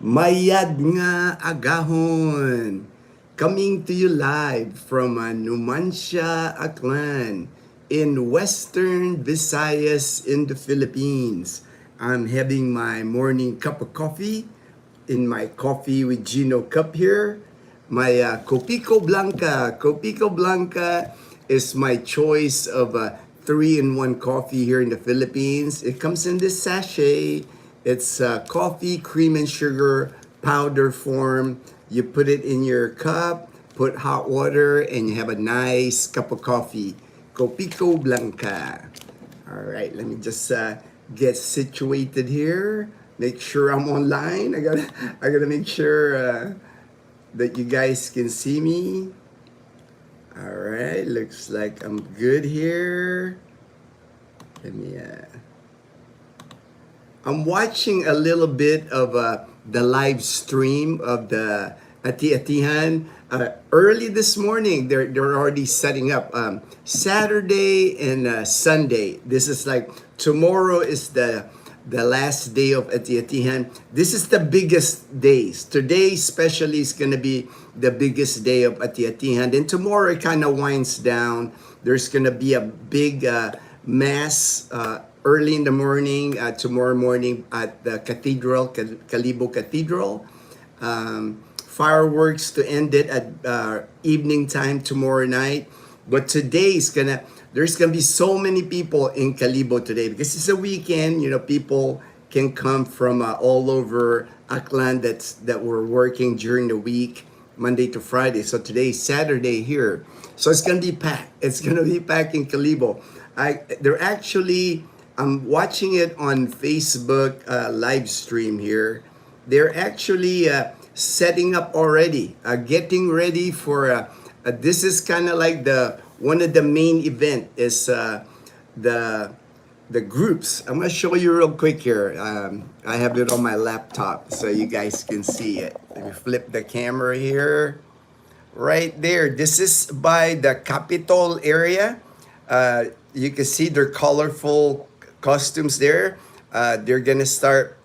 Mayad nga agahon. Coming to you live from Numancia, Aklan in Western Visayas in the Philippines. I'm having my morning cup of coffee in my coffee with Gino cup here. My Copico Blanca. Copico Blanca is my choice of 3-in-1 coffee here in the Philippines. It comes in this sachet. It's coffee, cream, and sugar powder form. You put it in your cup, put hot water, and you have a nice cup of coffee. Copico Blanca. All right, let me just get situated here. Make sure I'm online. I gotta make sure that you guys can see me. All right, looks like I'm good here. Let me. I'm watching a little bit of the live stream of the Ati-Atihan. Early this morning, they're already setting up Saturday and Sunday. This is like tomorrow is the last day of Ati-Atihan. This is the biggest days. Today especially is going to be the biggest day of Ati-Atihan. And tomorrow it kind of winds down. There's going to be a big mass early in the morning, tomorrow morning at the cathedral, Kalibo Cathedral. Fireworks to end it at evening time tomorrow night. But today is there's gonna be so many people in Kalibo today because it's a weekend. You know, people can come from all over Aklan that were working during the week, Monday to Friday. So today is Saturday here. So it's gonna be packed. It's gonna be packed in Kalibo. They're actually, I'm watching it on Facebook live stream here. They're actually setting up already, getting ready for. This is kind of like one of the main event is the groups. I'm gonna show you real quick here. I have it on my laptop so you guys can see it. Let me flip the camera here. Right there. This is by the Capitol area. You can see their colorful costumes there. They're gonna start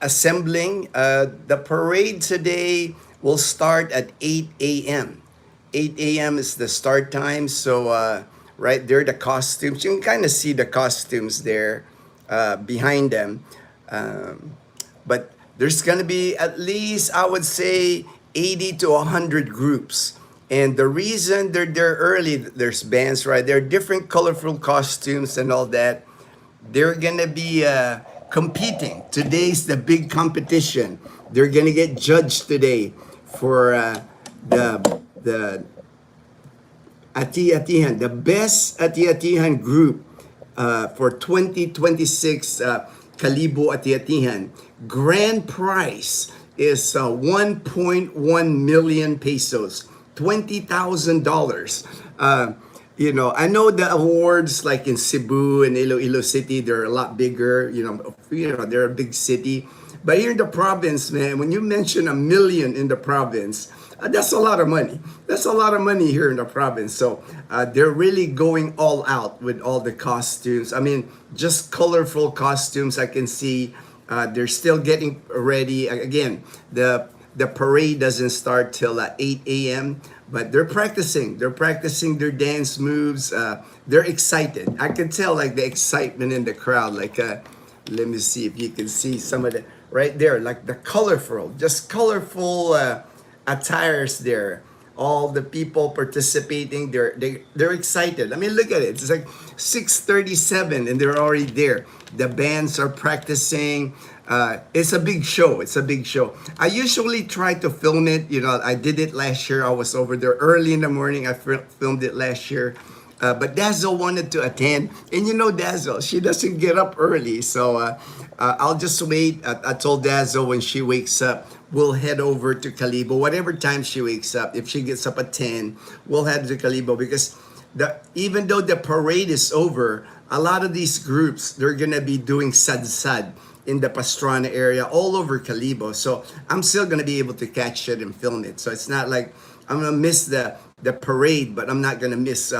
assembling. The parade today will start at 8 a.m. 8 a.m. is the start time. So right there, the costumes. You can kind of see the costumes there behind them. But there's gonna be at least, I would say, 80 to 100 groups. And the reason they're there early, there's bands right there, different colorful costumes and all that. They're gonna be competing. Today's the big competition. They're gonna get judged today for the Ati-Atihan, the best Ati-Atihan group for 2026 Kalibo Ati-Atihan. Grand prize is 1.1 million pesos. $20,000. You know, I know the awards like in Cebu and Iloilo City, they're a lot bigger. You know, they're a big city. But here in the province, man, when you mention 1 million in the province, that's a lot of money. That's a lot of money here in the province. So they're really going all out with all the costumes. I mean, just colorful costumes. I can see they're still getting ready. Again, the parade doesn't start till 8 a.m. But they're practicing. They're practicing their dance moves. They're excited. I can tell like the excitement in the crowd. Like, let me see if you can see some of the right there, like the colorful, just colorful attires there. All the people participating, they're excited. I mean, look at it. It's like 6:37 and they're already there. The bands are practicing. It's a big show. It's a big show. I usually try to film it. You know, I did it last year. I was over there early in the morning. I filmed it last year. But Dazzle wanted to attend. And you know Dazzle, she doesn't get up early. So I'll just wait. I told Dazzle when she wakes up, we'll head over to Kalibo. Whatever time she wakes up. If she gets up at 10, we'll head to Kalibo. Because even though the parade is over, a lot of these groups, they're going to be doing sad-sad in the Pastrana area, all over Kalibo. So I'm still going to be able to catch it and film it. So it's not like I'm going to miss the parade, but I'm not going to miss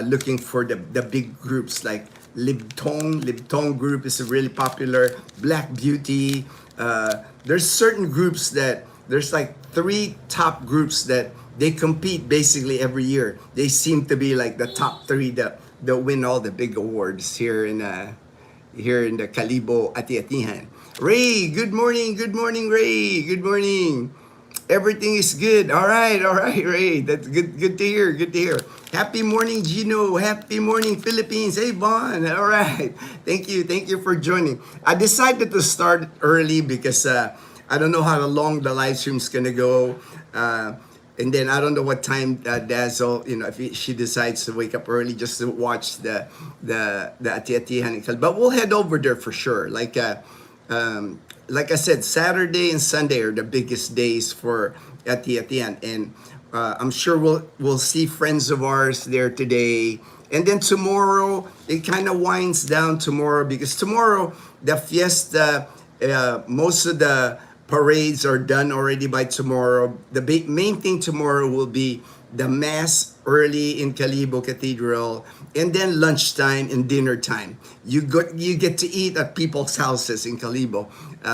looking for the big groups like Libtong. Libtong group is really popular. Black Beauty. there's certain groups that there's like three top groups that they compete basically every year. They seem to be like the top three that win all the big awards here in the Kalibo Ati-Atihan. Ray, good morning, Ray, good morning. Everything is good. All right, Ray. That's good. Good to hear. Good to hear. Happy morning, Gino. Happy morning, Philippines. Hey, Bon. All right. Thank you. Thank you for joining. I decided to start early because I don't know how long the live stream's gonna go. And then I don't know what time Dazzle, if she decides to wake up early just to watch the Ati-Atihan. But we'll head over there for sure. Like I said, Saturday and Sunday are the biggest days for Ati-Atihan, and I'm sure we'll see friends of ours there today. And then tomorrow, it kind of winds down tomorrow because tomorrow the fiesta, most of the parades are done already by tomorrow. The main thing tomorrow will be the mass early in Kalibo Cathedral, and then lunchtime and dinner time. You get to eat at people's houses in Kalibo.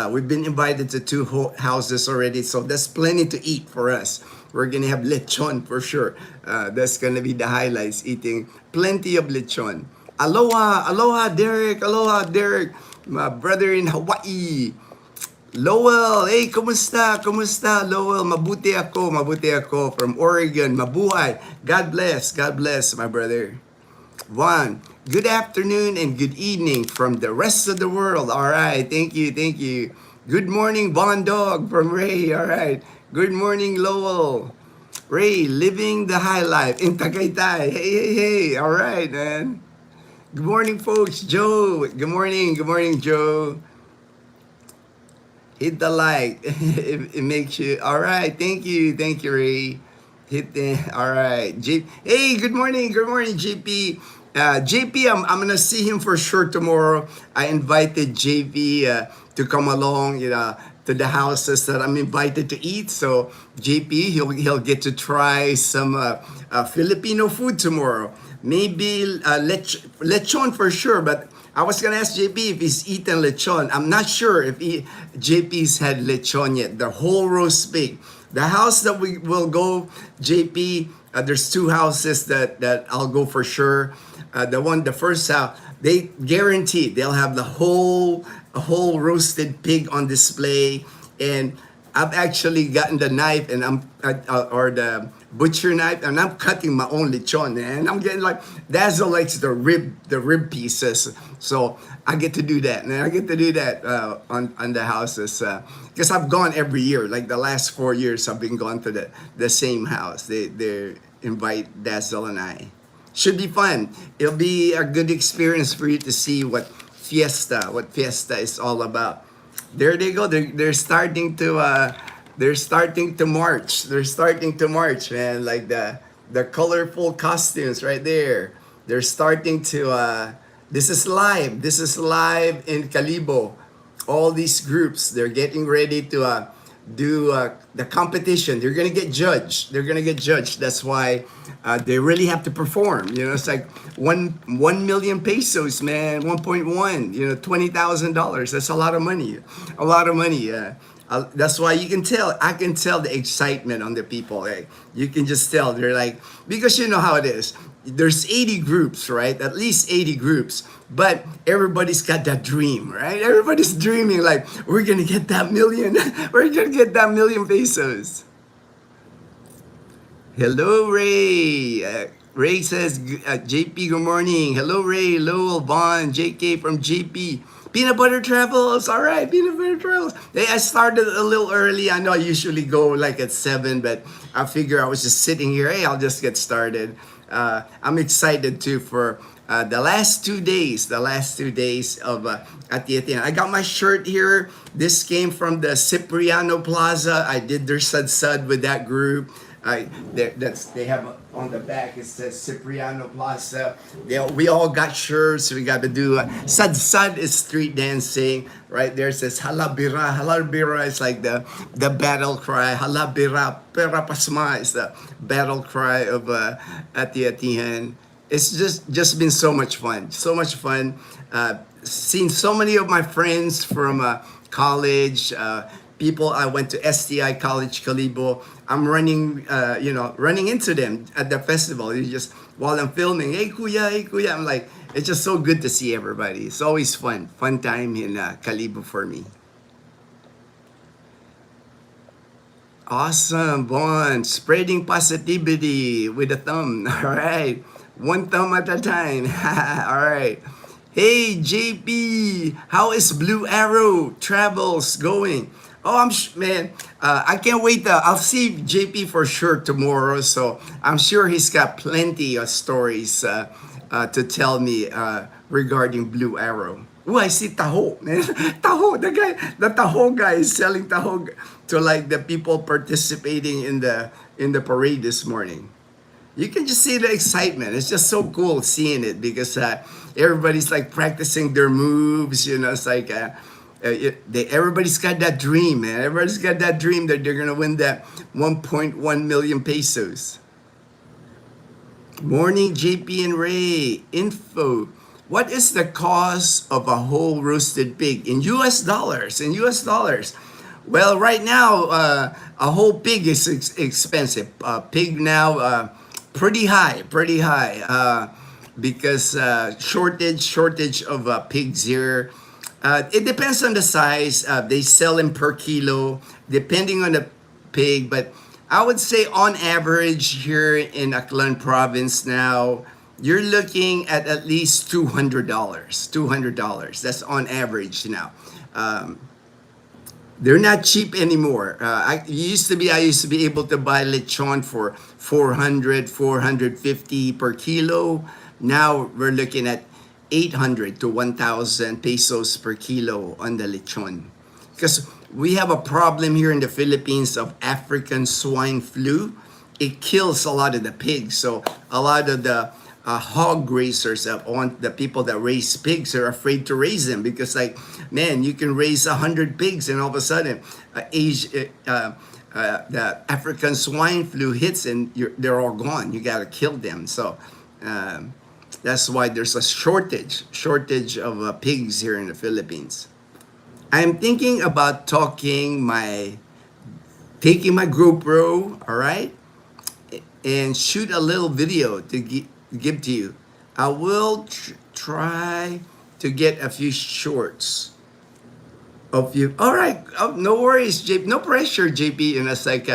We've been invited to two houses already, so that's plenty to eat for us. We're gonna have lechon for sure. That's gonna be the highlights, eating plenty of lechon. Aloha, aloha Derek, my brother in Hawaii. Lowell, hey, kumusta? Kumusta, Lowell? Mabuti ako from Oregon. Mabuhay. God bless, my brother. Juan, good afternoon and good evening from the rest of the world. All right, thank you. Good morning, Von Dog from Ray. All right, good morning, Lowell. Ray, living the high life in Tagaytay. Hey. All right, man. Good morning, folks. Joe, good morning, Joe. Hit the like. It makes you all right. Thank you, Ray. Hit the all right. Hey, good morning, JP. JP, I'm gonna see him for sure tomorrow. I invited JP to come along, to the houses that I'm invited to eat. So JP, he'll get to try some Filipino food tomorrow. Maybe lechon for sure, but I was gonna ask JP if he's eaten lechon. I'm not sure if JP's had lechon yet. The whole roast pig. The house that we will go, JP, there's two houses that I'll go for sure. The first house, they guaranteed they'll have a whole roasted pig on display, and I've actually gotten the knife and or the butcher knife, and I'm cutting my own lechon, and I'm getting like Dazzle likes the rib pieces, so I get to do that, and I get to do that on the houses because I've gone every year. Like the last 4 years, I've been going to the same house. They invite Dazzle and I. Should be fun. It'll be a good experience for you to see what fiesta is all about. There they go. They're starting to march. They're starting to march, man. Like the colorful costumes right there. They're starting to this is live. This is live in Kalibo. All these groups, they're getting ready to do the competition. They're gonna get judged. That's why they really have to perform. It's like 1 million pesos, man. 1.1. $20,000. That's a lot of money. That's why you can tell. I can tell the excitement on the people. You can just tell they're like, because you know how it is. There's 80 groups, right? At least 80 groups. But everybody's got that dream, right? Everybody's dreaming like, we're going to get that million. We're going to get that 1 million pesos. Hello, Ray. Ray says, JP, good morning. Hello, Ray, Lowell, Vaughn, JK from JP. Peanut Butter Travels. All right, Peanut Butter Travels. Hey, I started a little early. I know I usually go like at 7, but I figure I was just sitting here. Hey, I'll just get started. I'm excited too for the last 2 days of Ati-Atihan. I got my shirt here. This came from the Cipriano Plaza. I did their sud with that group. They have on the back, it says Cipriano Plaza. We all got shirts. We got to do sad is street dancing. Right there it says halabira. Halabira is like the battle cry. Halabira pera pasma is the battle cry of Ati-Atihan. It's just been so much fun. Seen so many of my friends from college, people I went to STI College Kalibo. I'm running, running into them at the festival. You just while I'm filming, hey kuya. I'm like, it's just so good to see everybody. It's always fun time in Kalibo for me. Awesome, Bon. Spreading positivity with a thumb. All right. One thumb at a time. All right. Hey, JP. How is Blue Arrow Travels going? Oh, man. I can't wait. I'll see JP for sure tomorrow. So I'm sure he's got plenty of stories to tell me regarding Blue Arrow. Oh, I see Taho, man. Taho, the Taho guy is selling Taho to like the people participating in the parade this morning. You can just see the excitement. It's just so cool seeing it because everybody's like practicing their moves. It's like everybody's got that dream, man. Everybody's got that dream that they're gonna win that 1.1 million pesos. Morning, JP and Ray. Info. What is the cost of a whole roasted pig in US dollars? In US dollars. Well, right now, a whole pig is expensive. Pig now, pretty high, because shortage of pigs here. It depends on the size. They sell them per kilo, depending on the pig. But I would say on average here in Aklan province now, you're looking at least $200. $200. That's on average now. They're not cheap anymore. I used to be able to buy lechon for 400, 450 per kilo. Now we're looking at 800 to 1,000 pesos per kilo on the lechon. Because we have a problem here in the Philippines of African swine flu. It kills a lot of the pigs. So a lot of the hog raisers, the people that raise pigs are afraid to raise them because, like, man, you can raise 100 pigs and all of a sudden, the African swine flu hits and they're all gone. You gotta kill them. So that's why there's a shortage of pigs here in the Philippines. I'm thinking about taking my GoPro, all right, and shoot a little video to give to you. I will try to get a few shorts of you. All right, no worries, JP. No pressure, JP. And it's like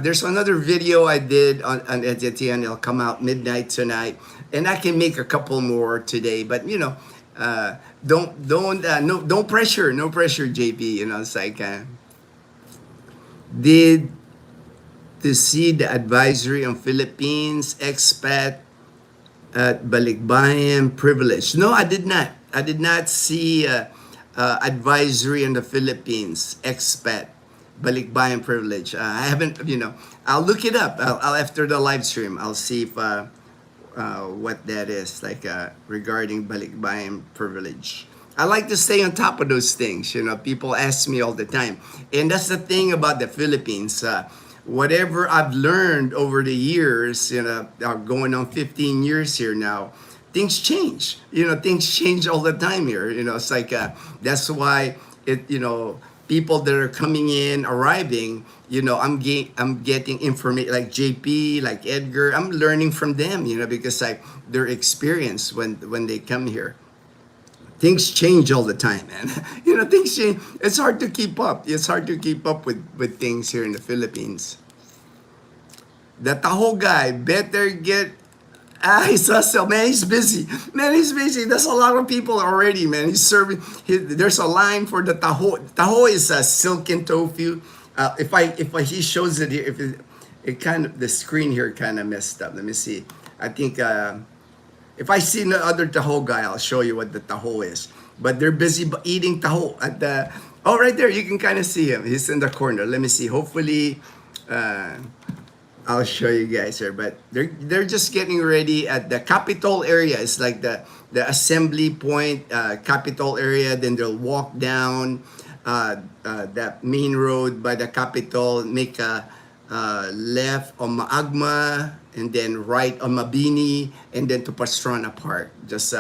there's another video I did on SDT, and it'll come out midnight tonight, and I can make a couple more today. But no pressure, JP. It's like did to see the advisory on Philippines expat at Balikbayan privilege. No, I did not. I did not see advisory on the Philippines expat Balikbayan privilege. I haven't. I'll look it up. I'll after the live stream. I'll see if what that is like regarding Balikbayan privilege. I like to stay on top of those things. People ask me all the time, and that's the thing about the Philippines. Whatever I've learned over the years, going on 15 years here now, things change. Things change all the time here. It's like that's why people that are coming in, arriving, I'm getting information like JP, like Edgar. I'm learning from them, because their experience when they come here. Things change all the time, man. Things change. It's hard to keep up. It's hard to keep up with things here in the Philippines. The Taho guy better get he's hustle, man. He's busy. There's a lot of people already, man. He's serving. There's a line for the Taho. Taho is a silken tofu. If he shows it here, it kind of the screen here kind of messed up. Let me see. I think if I see the other Taho guy, I'll show you what the Taho is. But they're busy eating Taho at the. Oh, right there, you can kind of see him. He's in the corner. Let me see. Hopefully, I'll show you guys here. But they're just getting ready at the Capitol area. It's like the assembly point, Capitol area. Then they'll walk down that main road by the Capitol, make a left on Maagma, and then right on Mabini, and then to Pastrana Park. Just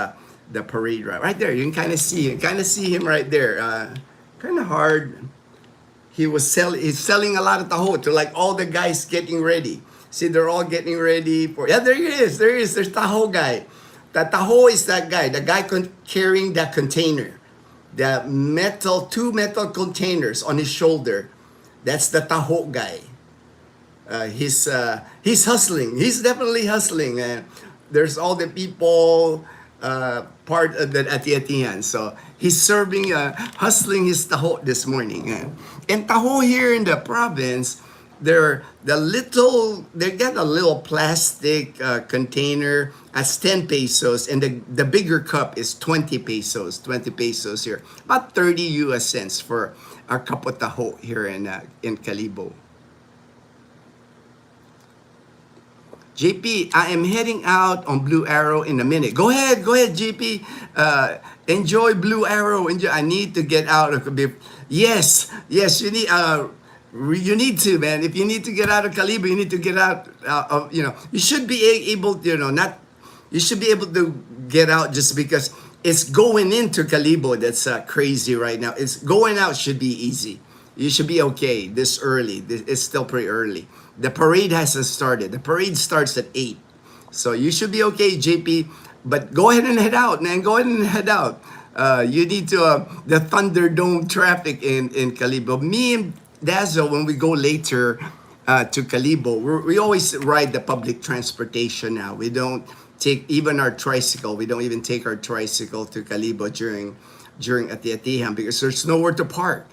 the parade route right there. You can kind of see him right there. kind of hard. He's selling a lot of taho to like all the guys getting ready. See, they're all getting ready for, yeah, there he is. There's taho guy. The taho is that guy, the guy carrying that container. The two metal containers on his shoulder. That's the taho guy. He's hustling. He's definitely hustling. And there's all the people part of the Atiatihan. So he's serving, hustling his taho this morning. And taho here in the province, they get a little plastic container as 10 pesos, and the bigger cup is 20 pesos. 20 pesos here, about 30 US cents for a cup of taho here in Calibo. JP, I am heading out on Blue Arrow in a minute. Go ahead, JP. Enjoy Blue Arrow. Enjoy. I need to get out of Calibo. Yes, you need. You need to, man. If you need to get out of Calibo, you need to get out of. You should be able to. Not. You should be able to get out just because it's going into Calibo that's crazy right now. It's going out should be easy. You should be okay this early. It's still pretty early. The parade hasn't started. The parade starts at 8. So you should be okay, JP. But go ahead and head out, man. Go ahead and head out. You need to, the Thunderdome traffic in Calibo. Me and Dazzle, when we go later to Calibo, we always ride the public transportation now. We don't take even our tricycle. We don't even take our tricycle to Calibo during Atiatihan because there's nowhere to park.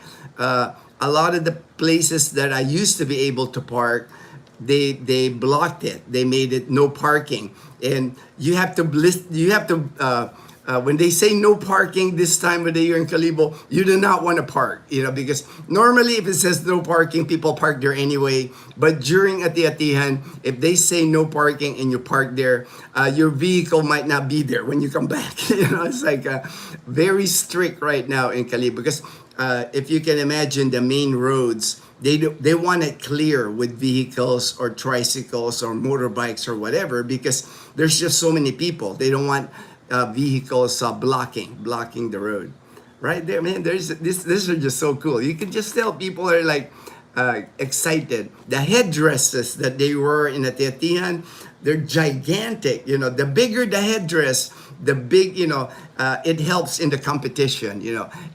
A lot of the places that I used to be able to park, they blocked it. They made it no parking, and you have to when they say no parking this time of the year in Calibo, you do not want to park, because normally if it says no parking, people park there anyway. But during Atiatihan, if they say no parking and you park there, your vehicle might not be there when you come back. It's like very strict right now in Calibo because if you can imagine the main roads, they want it clear with vehicles or tricycles or motorbikes or whatever because there's just so many people. They don't want vehicles blocking the road. Right there, man. This is just so cool. You can just tell people are like excited. The headdresses that they were in Atiatihan, they're gigantic. The bigger the headdress, the big, it helps in the competition.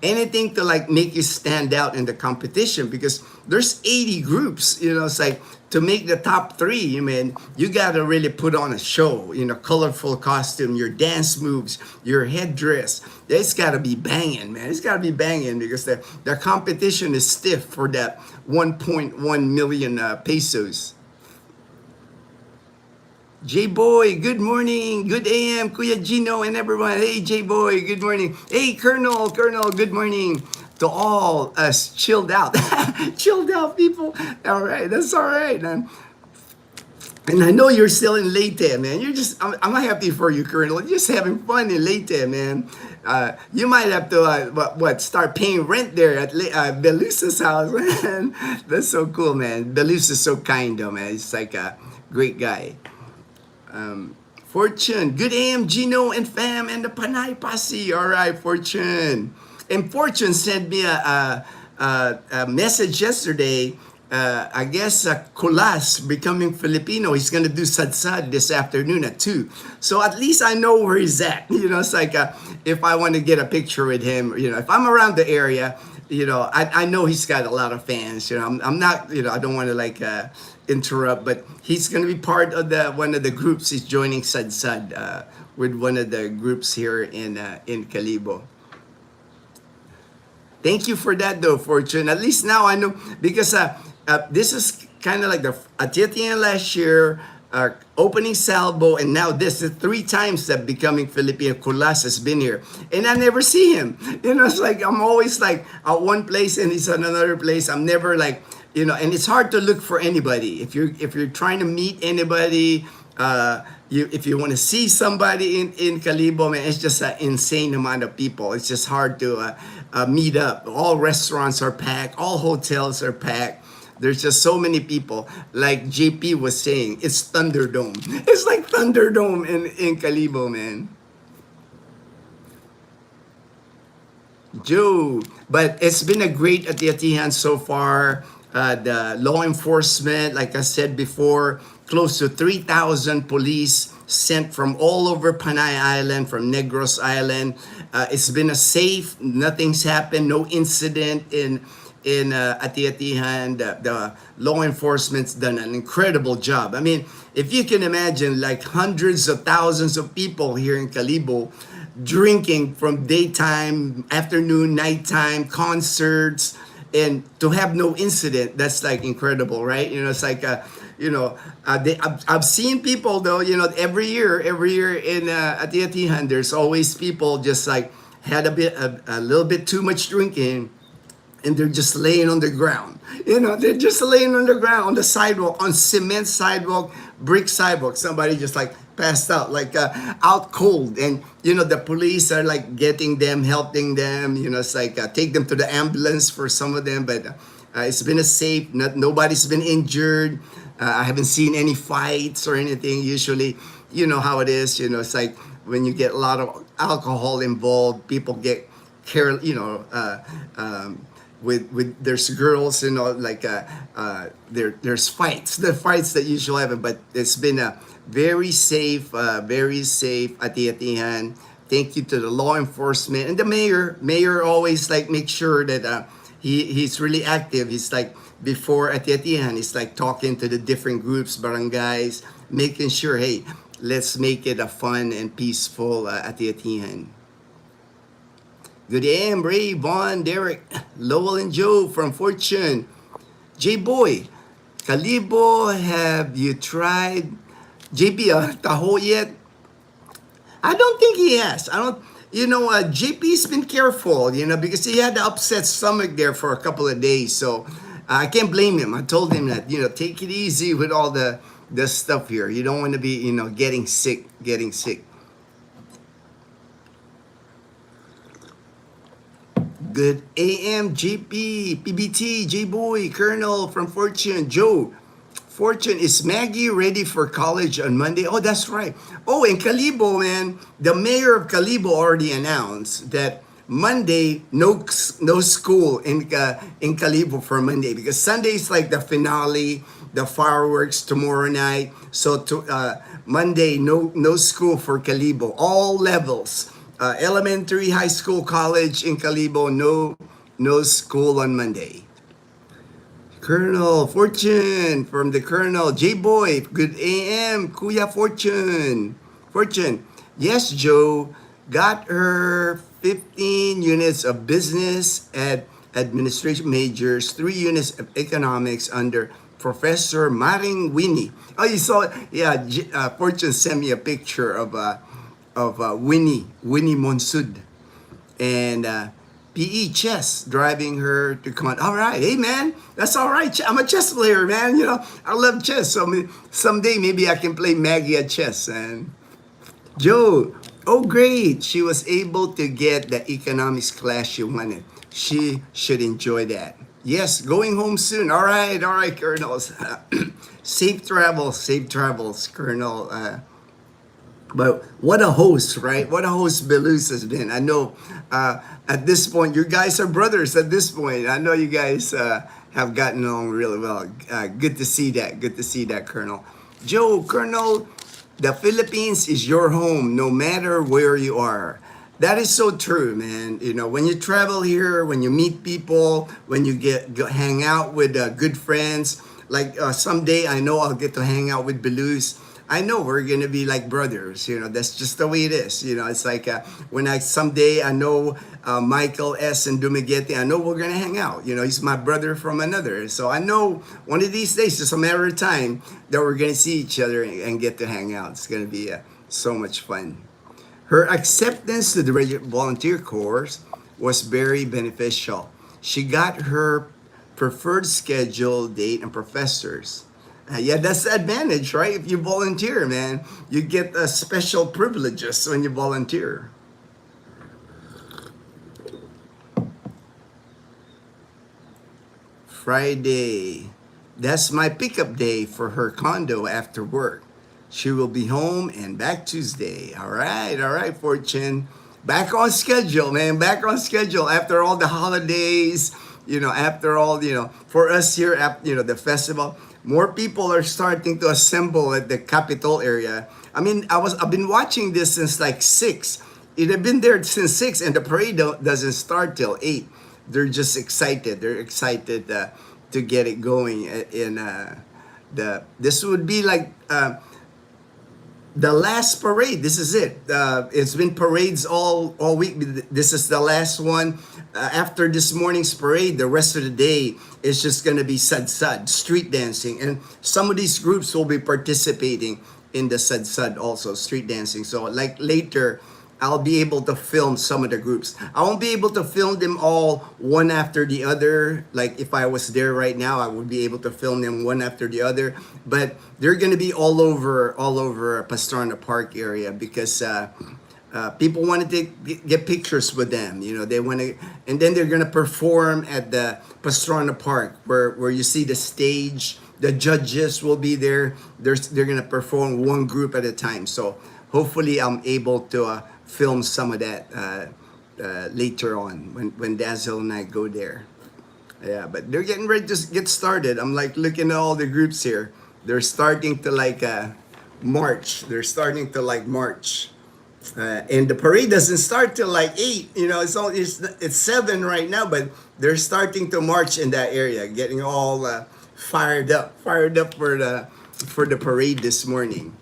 Anything to like make you stand out in the competition because there's 80 groups. It's like to make the top 3, man, you gotta really put on a show. Colorful costume, your dance moves, your headdress. It's gotta be banging, man. It's gotta be banging because the competition is stiff for that 1.1 million pesos. J-Boy, good morning. Good AM, Kuya Gino and everyone. Hey, J-Boy, good morning. Hey, Colonel, good morning to all us chilled out. Chilled out people. All right, that's all right, man. And I know you're still in Leyte, man. I'm happy for you, Colonel. You're just having fun in Leyte, man. You might have to, start paying rent there at Belusa's house, man. That's so cool, man. Belus is so kind, though, man. He's like a great guy. Fortune, good AM, Gino and fam and the Panay Posse. All right, Fortune. And Fortune sent me a message yesterday. I guess Kulas becoming Filipino. He's gonna do sadsad this afternoon at 2. So at least I know where he's at. It's like if I want to get a picture with him, if I'm around the area, I know he's got a lot of fans. I'm not, I don't want to interrupt, but he's going to be part of one of the groups. He's joining Sadsad with one of the groups here in Calibo. Thank you for that, though, Fortune. At least now I know because this is kind of like the Atiatihan last year, opening salvo, and now this is 3 times that becoming Filipino. Kulas has been here, and I never see him. It's like I'm always like at one place and he's at another place. I'm never like. And it's hard to look for anybody. If you're trying to meet anybody, if you want to see somebody in Calibo, man, it's just an insane amount of people. It's just hard to meet up. All restaurants are packed. All hotels are packed. There's just so many people. Like JP was saying, it's Thunderdome. It's like Thunderdome in Calibo, man. Joe. But it's been a great ati-atihan so far. The law enforcement, like I said before, close to 3,000 police sent from all over Panay Island, from Negros Island. It's been a safe, nothing's happened, no incident in Ati-Atihan. The law enforcement's done an incredible job. I mean, if you can imagine, like hundreds of thousands of people here in Calibo drinking from daytime, afternoon, nighttime, concerts, and to have no incident, that's like incredible, right? You know, it's like I've seen people though, every year in Ati-Atihan, there's always people just like had a little bit too much drinking, and they're just laying on the ground. They're just laying on the ground, on the sidewalk, on cement sidewalk, brick sidewalk. Somebody just like passed out, like out cold. And, the police are like getting them, helping them. It's like take them to the ambulance for some of them. But it's been a safe, nobody's been injured. I haven't seen any fights or anything. Usually, you know how it is. It's like when you get a lot of alcohol involved, people get careless, with there's girls, like there's fights, the fights that usually happen. But it's been a very safe ati-atihan. Thank you to the law enforcement and the mayor always like make sure that he's really active. He's like before ati-atihan, he's like talking to the different groups, barangays, making sure, hey, let's make it a fun and peaceful ati-atihan. Good AM, Ray, Vaughn, Derek, Lowell, and Joe from Fortune. J-Boy, Calibo, have you tried JP Taho yet? I don't think he has. I don't, JP's been careful, because he had the upset stomach there for a couple of days. So I can't blame him. I told him that, take it easy with all the stuff here. You don't want to be, getting sick. Good AM, JP, PBT, J-Boy, Colonel from Fortune, Joe. Fortune, is Maggie ready for college on Monday? Oh, that's right. Oh, in Calibo, man, the mayor of Calibo already announced that Monday, no school in Calibo for Monday, because Sunday is like the finale, the fireworks tomorrow night. So Monday, no school for Calibo, all levels. Elementary, high school, college in Calibo, no school on Monday. Colonel Fortune from the Colonel, J-Boy, good AM, Kuya Fortune. Yes, Joe, got her 15 units of business at administration majors, 3 units of economics under Professor Maring Winnie. Oh, you saw it? Yeah, Fortune sent me a picture of Winnie Monsud, and PE chess driving her to come on. All right, hey man, that's all right. I'm a chess player, man. I love chess. So someday maybe I can play Maggie at chess. And Joe, oh great, she was able to get the economics class she wanted. She should enjoy that. Yes, going home soon. All right, Colonels. Safe travels, Colonel. But what a host, right? What a host Belus has been. I know at this point, you guys are brothers at this point. I know you guys have gotten along really well. Good to see that, Colonel. Joe, Colonel, the Philippines is your home no matter where you are. That is so true, man. When you travel here, when you meet people, when you hang out with good friends, like someday I know I'll get to hang out with Belus. I know we're gonna be like brothers. That's just the way it is. It's like when someday I know Michael S. and Dumaguete, I know we're gonna hang out. He's my brother from another. So I know one of these days, it's a matter of time that we're gonna see each other and get to hang out. It's gonna be so much fun. Her acceptance to the volunteer course was very beneficial. She got her preferred schedule, date, and professors. Yeah, that's the advantage, right? If you volunteer, man, you get special privileges when you volunteer. Friday. That's my pickup day for her condo after work. She will be home and back Tuesday. All right, Fortune. back on schedule, man. Back on schedule after all the holidays. After all, for us here at the festival, more people are starting to assemble at the Capitol area. I mean, I've been watching this since like 6. It had been there since 6, and the parade doesn't start till 8. They're just excited. They're excited to get it going. This would be like the last parade. This is it. It's been parades all week. This is the last one. After this morning's parade, the rest of the day is just going to be sad street dancing, and some of these groups will be participating in the sad also, street dancing. So like later, I'll be able to film some of the groups. I won't be able to film them all one after the other. Like if I was there right now, I would be able to film them one after the other. But they're gonna be all over Pastrana Park area because people want to get pictures with them. They want to, and then they're gonna perform at the Pastrana Park where you see the stage. The judges will be there. They're gonna perform one group at a time. So hopefully I'm able to film some of that later on when Dazzle and I go there. Yeah, but they're getting ready to get started. I'm like looking at all the groups here. They're starting to like march. They're starting to like march. And the parade doesn't start till like 8. It's 7 right now, but they're starting to march in that area, getting all fired up for the parade this morning.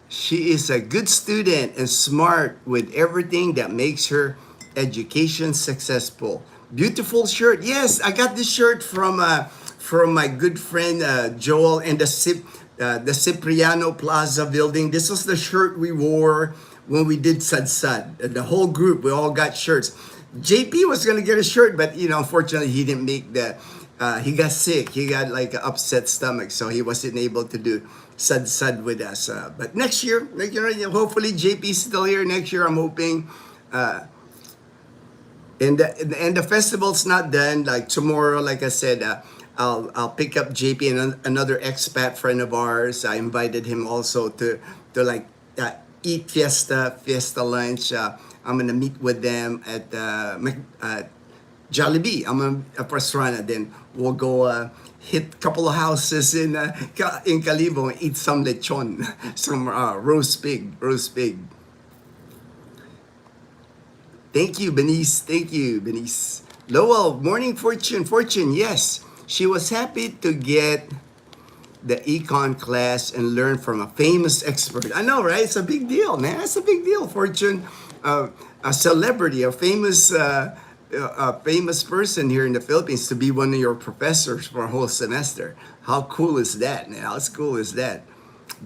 She is a good student and smart with everything that makes her education successful. Beautiful shirt. Yes, I got this shirt from my good friend Joel and the Cipriano Plaza building. This was the shirt we wore when we did Sad. The whole group, we all got shirts. JP was gonna get a shirt, but unfortunately he didn't make the. He got sick. He got like an upset stomach, so he wasn't able to do Sad with us. But next year, hopefully JP's still here next year. I'm hoping. And the festival's not done. Like tomorrow, like I said, I'll pick up JP and another expat friend of ours. I invited him also to like eat fiesta lunch. I'm gonna meet with them at Jollibee. I'm a Pastrana. Then we'll go hit a couple of houses in Calibo and eat some lechon, some roast pig. Thank you, Benice. Lowell, morning Fortune. Yes, she was happy to get the econ class and learn from a famous expert. I know, right? It's a big deal, man. It's a big deal. Fortune, a celebrity, a famous person here in the Philippines to be one of your professors for a whole semester. How cool is that, man? How cool is that?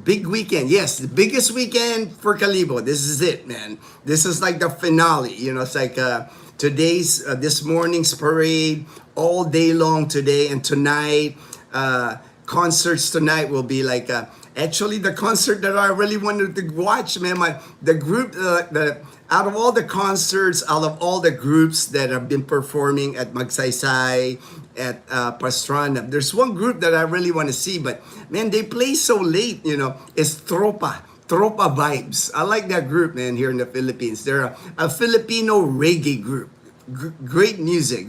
Big weekend. Yes, the biggest weekend for Calibo. This is it, man. This is like the finale. It's like this morning's parade all day long today and tonight. Concerts tonight will be like actually the concert that I really wanted to watch, man. The group out of all the concerts, out of all the groups that have been performing at Magsaysay, at Pastrana, there's one group that I really want to see, but man, they play so late. It's Tropa Vibes. I like that group, man. Here in the Philippines, they're a Filipino reggae group. Great music,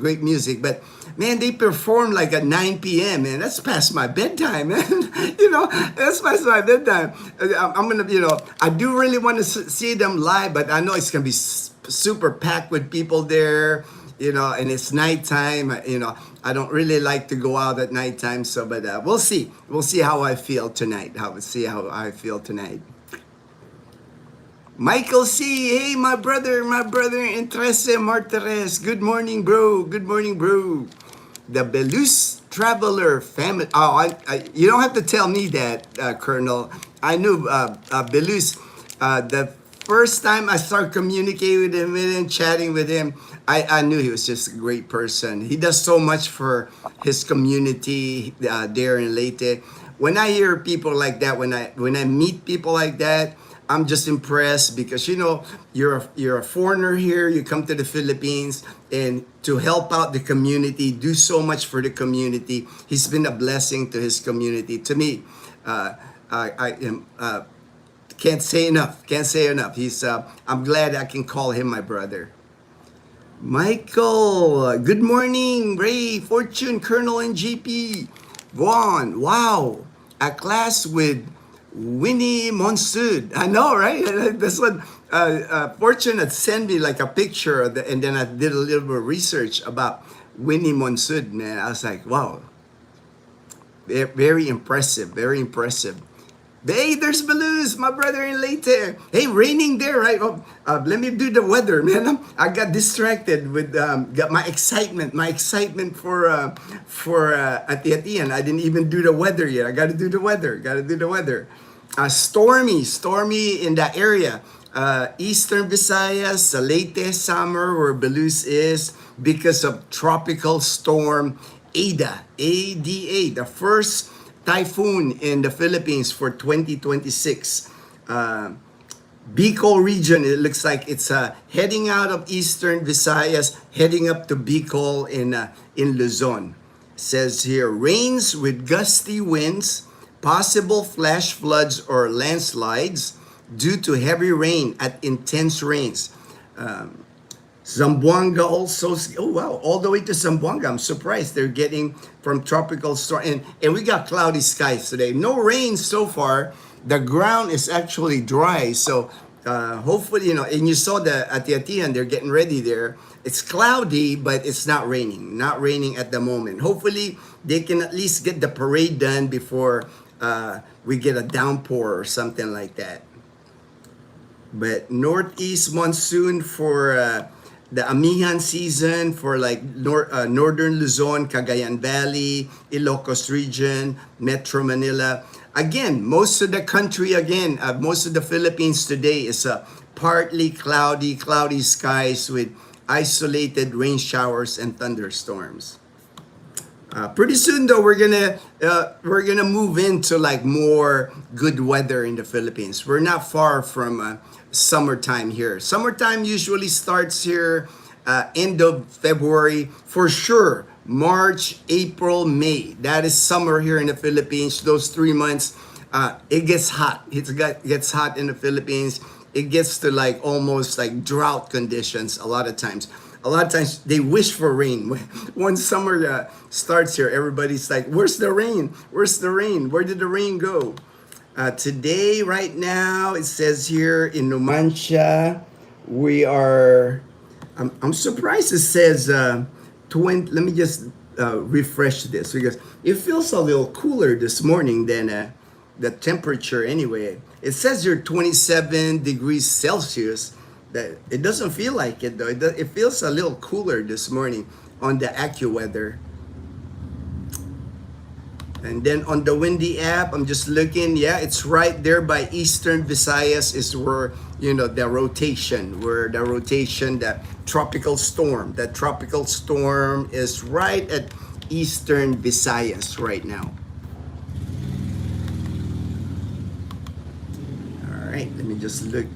but man, they perform like at 9 p.m. man. That's past my bedtime, man. That's past my bedtime. I'm gonna, I do really want to see them live, but I know it's gonna be super packed with people there, and it's nighttime. I don't really like to go out at nighttime, so but we'll see how I feel tonight. Michael C. Hey, my brother, Entrese Martires. Good morning, bro. The Belus Traveler family. Oh, you don't have to tell me that, Colonel. I knew Belus. The first time I started communicating with him, chatting with him, I knew he was just a great person. He does so much for his community there in Leyte. When I hear people like that, when I meet people like that, I'm just impressed because you're a foreigner here. You come to the Philippines and to help out the community, do so much for the community. He's been a blessing to his community. To me, I am Can't say enough. Can't say enough. I'm glad I can call him my brother. Michael, good morning. Ray, Fortune, Colonel, and GP. Vaughn, wow. A class with Winnie Monsoon. I know, right? That's what Fortune had sent me like a picture of and then I did a little bit of research about Winnie Monsoon, man. I was like, wow. Very impressive, very impressive. Hey, there's Baluz, my brother in Leyte. Hey, raining there, right? Oh, let me do the weather, man. I got distracted with got my excitement for Ati-Atian. I didn't even do the weather yet. I got to do the weather. Stormy in that area. Eastern Visayas, Leyte, summer where Baluz is because of tropical storm Ada, ADA, the first typhoon in the Philippines for 2026. Bicol region, it looks like it's heading out of Eastern Visayas, heading up to Bicol in Luzon. It says here, rains with gusty winds, possible flash floods or landslides due to heavy rain at intense rains. Zamboanga also, oh wow, all the way to Zamboanga. I'm surprised they're getting from tropical storm. And we got cloudy skies today. No rain so far. The ground is actually dry. So hopefully, and you saw the Ati-Atian, they're getting ready there. It's cloudy, but it's not raining. Not raining at the moment. Hopefully, they can at least get the parade done before we get a downpour or something like that. But northeast monsoon for the Amihan season for like northern Luzon, Cagayan Valley, Ilocos region, Metro Manila. Again, most of the country, most of the Philippines today is partly cloudy skies with isolated rain showers and thunderstorms. Pretty soon though, we're gonna move into like more good weather in the Philippines. We're not far from summertime here. Summertime usually starts here end of February for sure. March, April, May. That is summer here in the Philippines. Those 3 months, it gets hot. It gets hot in the Philippines. It gets to like almost like drought conditions a lot of times. A lot of times they wish for rain. When summer starts here, everybody's like, where's the rain? Where's the rain? Where did the rain go? Today, right now, it says here in Numancia, we are, I'm surprised it says 20, let me just refresh this because it feels a little cooler this morning than the temperature anyway. It says here 27 degrees Celsius. That it doesn't feel like it though. It feels a little cooler this morning on the AccuWeather. And then on the Windy app, I'm just looking. Yeah, it's right there by Eastern Visayas is where the rotation, the tropical storm. That tropical storm is right at Eastern Visayas right now. All right, let me just look.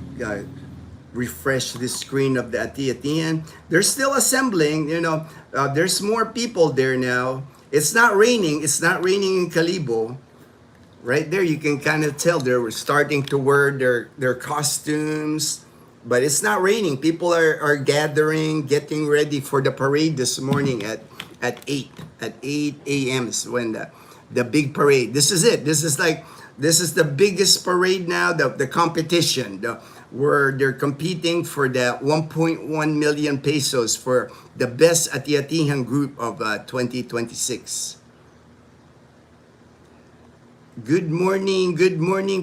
Refresh the screen of the Ati-Atian. They're still assembling, there's more people there now. It's not raining in Kalibo. Right there you can kind of tell they're starting to wear their costumes, but it's not raining. People are gathering, getting ready for the parade this morning at 8 a.m. is when the big parade. This is it. This is the biggest parade now, the competition, where they're competing for the 1.1 million pesos for the best Ati-Atihan group of 2026. Good morning,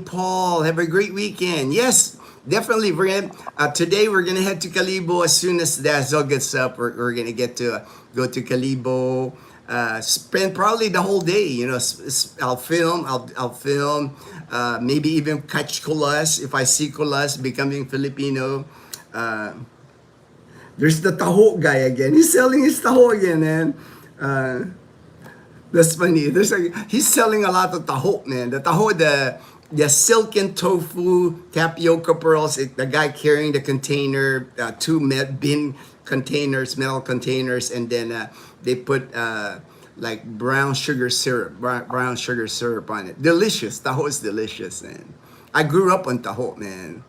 Paul. Have a great weekend. Yes, definitely. Today we're gonna head to Kalibo as soon as Dazzle gets up. We're gonna get to go to Kalibo. Spend probably the whole day. I'll film. Maybe even catch Colas if I see Colas becoming Filipino. There's the taho guy again. He's selling his taho again, man. That's funny. He's selling a lot of taho, man. The taho, the silken tofu, tapioca pearls. The guy carrying the container, two metal containers, and then they put like brown sugar syrup on it. Delicious. Taho is delicious, man. I grew up on Taho, man.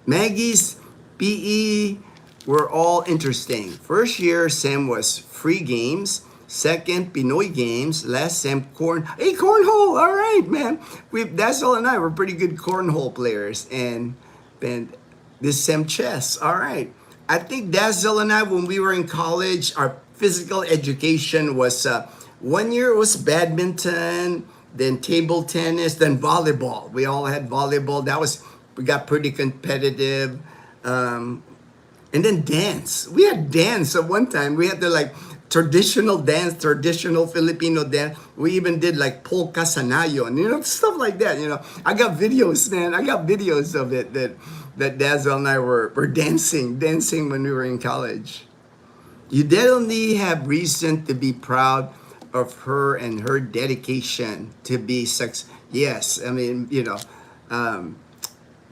Maggie's PE were all interesting. First year, Sam was free games. Second, Pinoy games. Last Sam, cornhole. All right, man. Dazzle and I were pretty good cornhole players. And this Sam chess. All right. I think Dazzle and I, when we were in college, our physical education was 1 year was badminton, then table tennis, then volleyball. We all had volleyball. We got pretty competitive. And then dance. We had dance at one time. We had the like traditional dance, traditional Filipino dance. We even did like polka sanayon, stuff like that. I got videos, man. I got videos of it that Dazzle and I were dancing when we were in college. You definitely have reason to be proud of her and her dedication to be sex. Yes, I mean,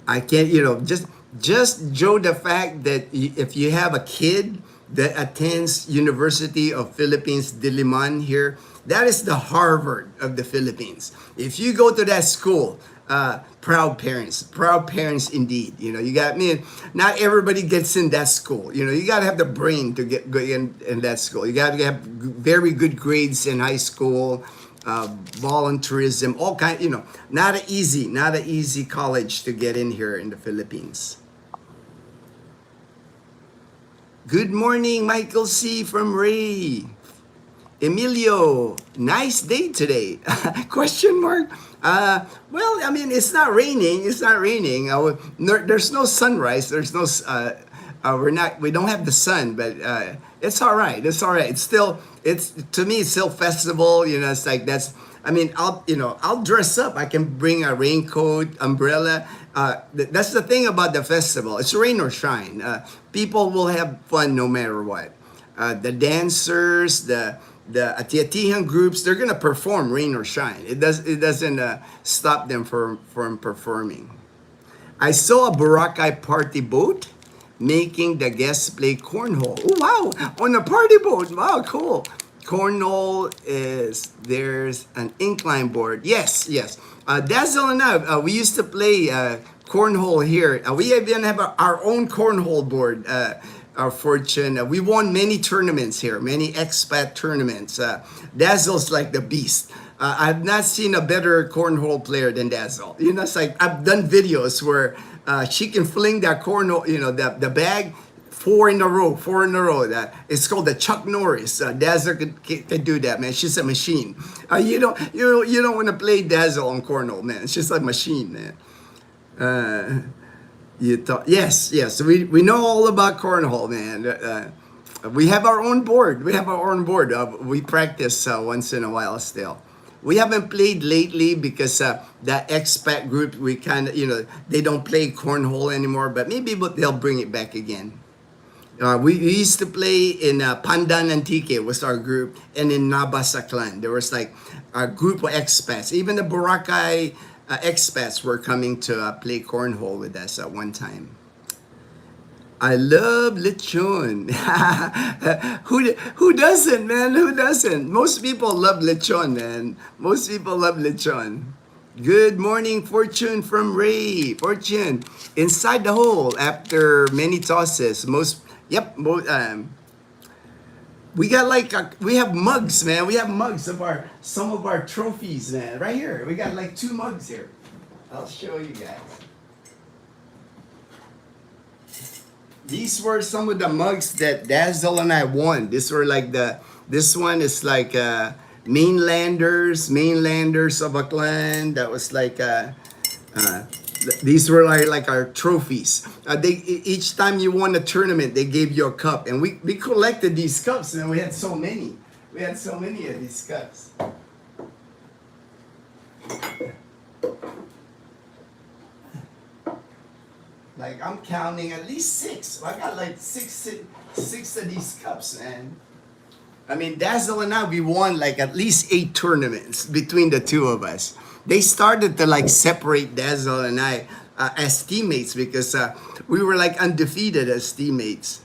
I can't, just Joe, the fact that if you have a kid that attends University of Philippines Diliman here, that is the Harvard of the Philippines. If you go to that school, proud parents indeed. You got me. Not everybody gets in that school. You got to have the brain to get in that school. You got to have very good grades in high school. Volunteerism, all kind. Not an easy college to get in here in the Philippines. Good morning, Michael C. from Ray. Emilio, nice day today. Question mark. Well, I mean, it's not raining. There's no sunrise. There's no. We don't have the sun, but it's all right. It's to me, it's still festival. It's like that's. I mean, I'll dress up. I can bring a raincoat, umbrella. That's the thing about the festival. It's rain or shine. People will have fun no matter what. The dancers, the ati-atihan groups, they're gonna perform rain or shine. It doesn't stop them from performing. I saw a Boracay party boat making the guests play cornhole. Oh wow, on a party boat. Wow, cool. Cornhole there's an incline board. Yes. Dazzle and I, we used to play cornhole here. We even have our own cornhole board. Our fortune. We won many tournaments here, many expat tournaments. Dazzle's like the beast. I've not seen a better cornhole player than Dazzle. It's like I've done videos where she can fling that cornhole, the bag, four in a row. It's called the Chuck Norris. Dazzle can do that, man. She's a machine. You don't want to play Dazzle on cornhole, man. It's just a machine, man. Yes. We know all about cornhole, man. We have our own board. We practice once in a while still. We haven't played lately because that expat group, we kind of, they don't play cornhole anymore, but maybe they'll bring it back again. We used to play in Pandan Antique was our group, and in Nabasaklan. There was like a group of expats. Even the Boracay expats were coming to play cornhole with us at one time. I love lechon. Who doesn't, man? Who doesn't? Most people love lechon, man. Most people love lechon. Good morning, Fortune from Ray. Fortune, inside the hole after many tosses. We got we have mugs, man. We have mugs of some of our trophies, man. Right here. We got like 2 mugs here. I'll show you guys. These were some of the mugs that Dazzle and I won. This one is like mainlanders of Aklan. That was like these were like our trophies. Each time you won a tournament, they gave you a cup, and we collected these cups, and we had so many. We had so many of these cups. Like I'm counting at least 6. I got like six of these cups, man. I mean, Dazzle and I, we won like at least 8 tournaments between the two of us. They started to like separate Dazzle and I as teammates because we were like undefeated as teammates.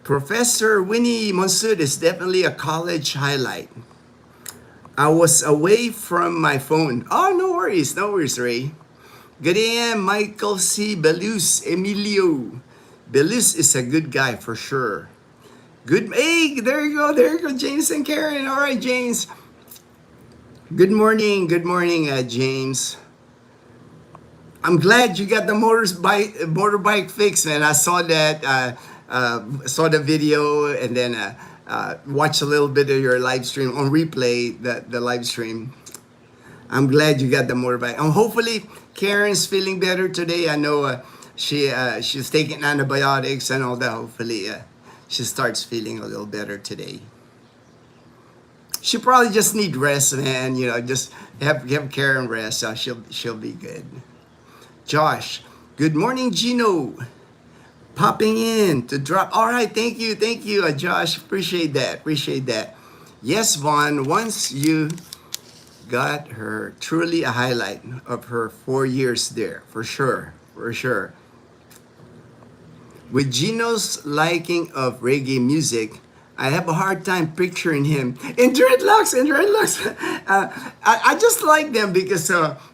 Professor Winnie Monsud is definitely a college highlight. I was away from my phone. Oh, no worries, Ray. Good AM, Michael C. Belus, Emilio. Belus is a good guy for sure. Good, hey, there you go, James and Karen. All right, James. Good morning, James. I'm glad you got the motorbike fix, man. I saw that, saw the video, and then watched a little bit of your live stream on replay. The live stream. I'm glad you got the motorbike. And hopefully, Karen's feeling better today. I know she's taking antibiotics and all that. Hopefully, she starts feeling a little better today. She probably just need rest, man. You know, just have Karen rest. So she'll be good. Josh, good morning, Gino. Popping in to drop. All right, thank you, Josh. Appreciate that. Yes, Vaughn. Once you got her, truly a highlight of her 4 years there, for sure. With Gino's liking of reggae music, I have a hard time picturing him in dreadlocks. I just like them because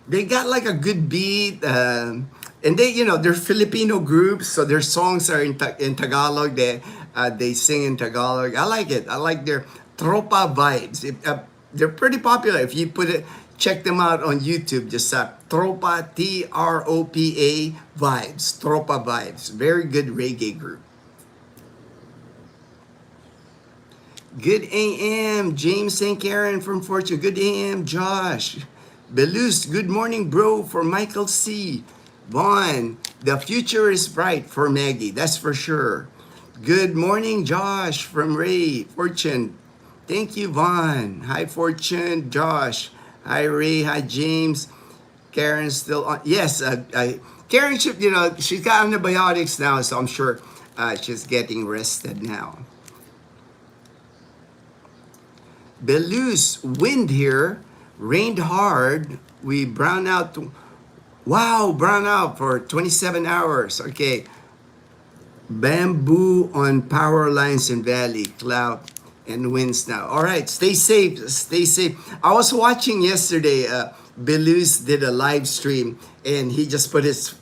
they got like a good beat, and they, they're Filipino groups, so their songs are in Tagalog. They sing in Tagalog. I like it. I like their tropa vibes. They're pretty popular. If you check them out on YouTube. Just Tropa, Tropa vibes. Tropa vibes. Very good reggae group. Good AM, James St. Karen from Fortune. Good AM, Josh. Belus, good morning, bro, for Michael C. Vaughn, the future is bright for Maggie, that's for sure. Good morning, Josh from Ray, Fortune. Thank you, Vaughn. Hi, Fortune, Josh. Hi, Ray. Hi, James. Karen's still on. Yes, Karen, she's got antibiotics now, so I'm sure she's getting rested now. Belus, wind here, rained hard. We brown out. Brown out for 27 hours. Okay. Bamboo on power lines in valley, cloud and winds now. All right, stay safe. I was watching yesterday, Belus did a live stream, and he just put his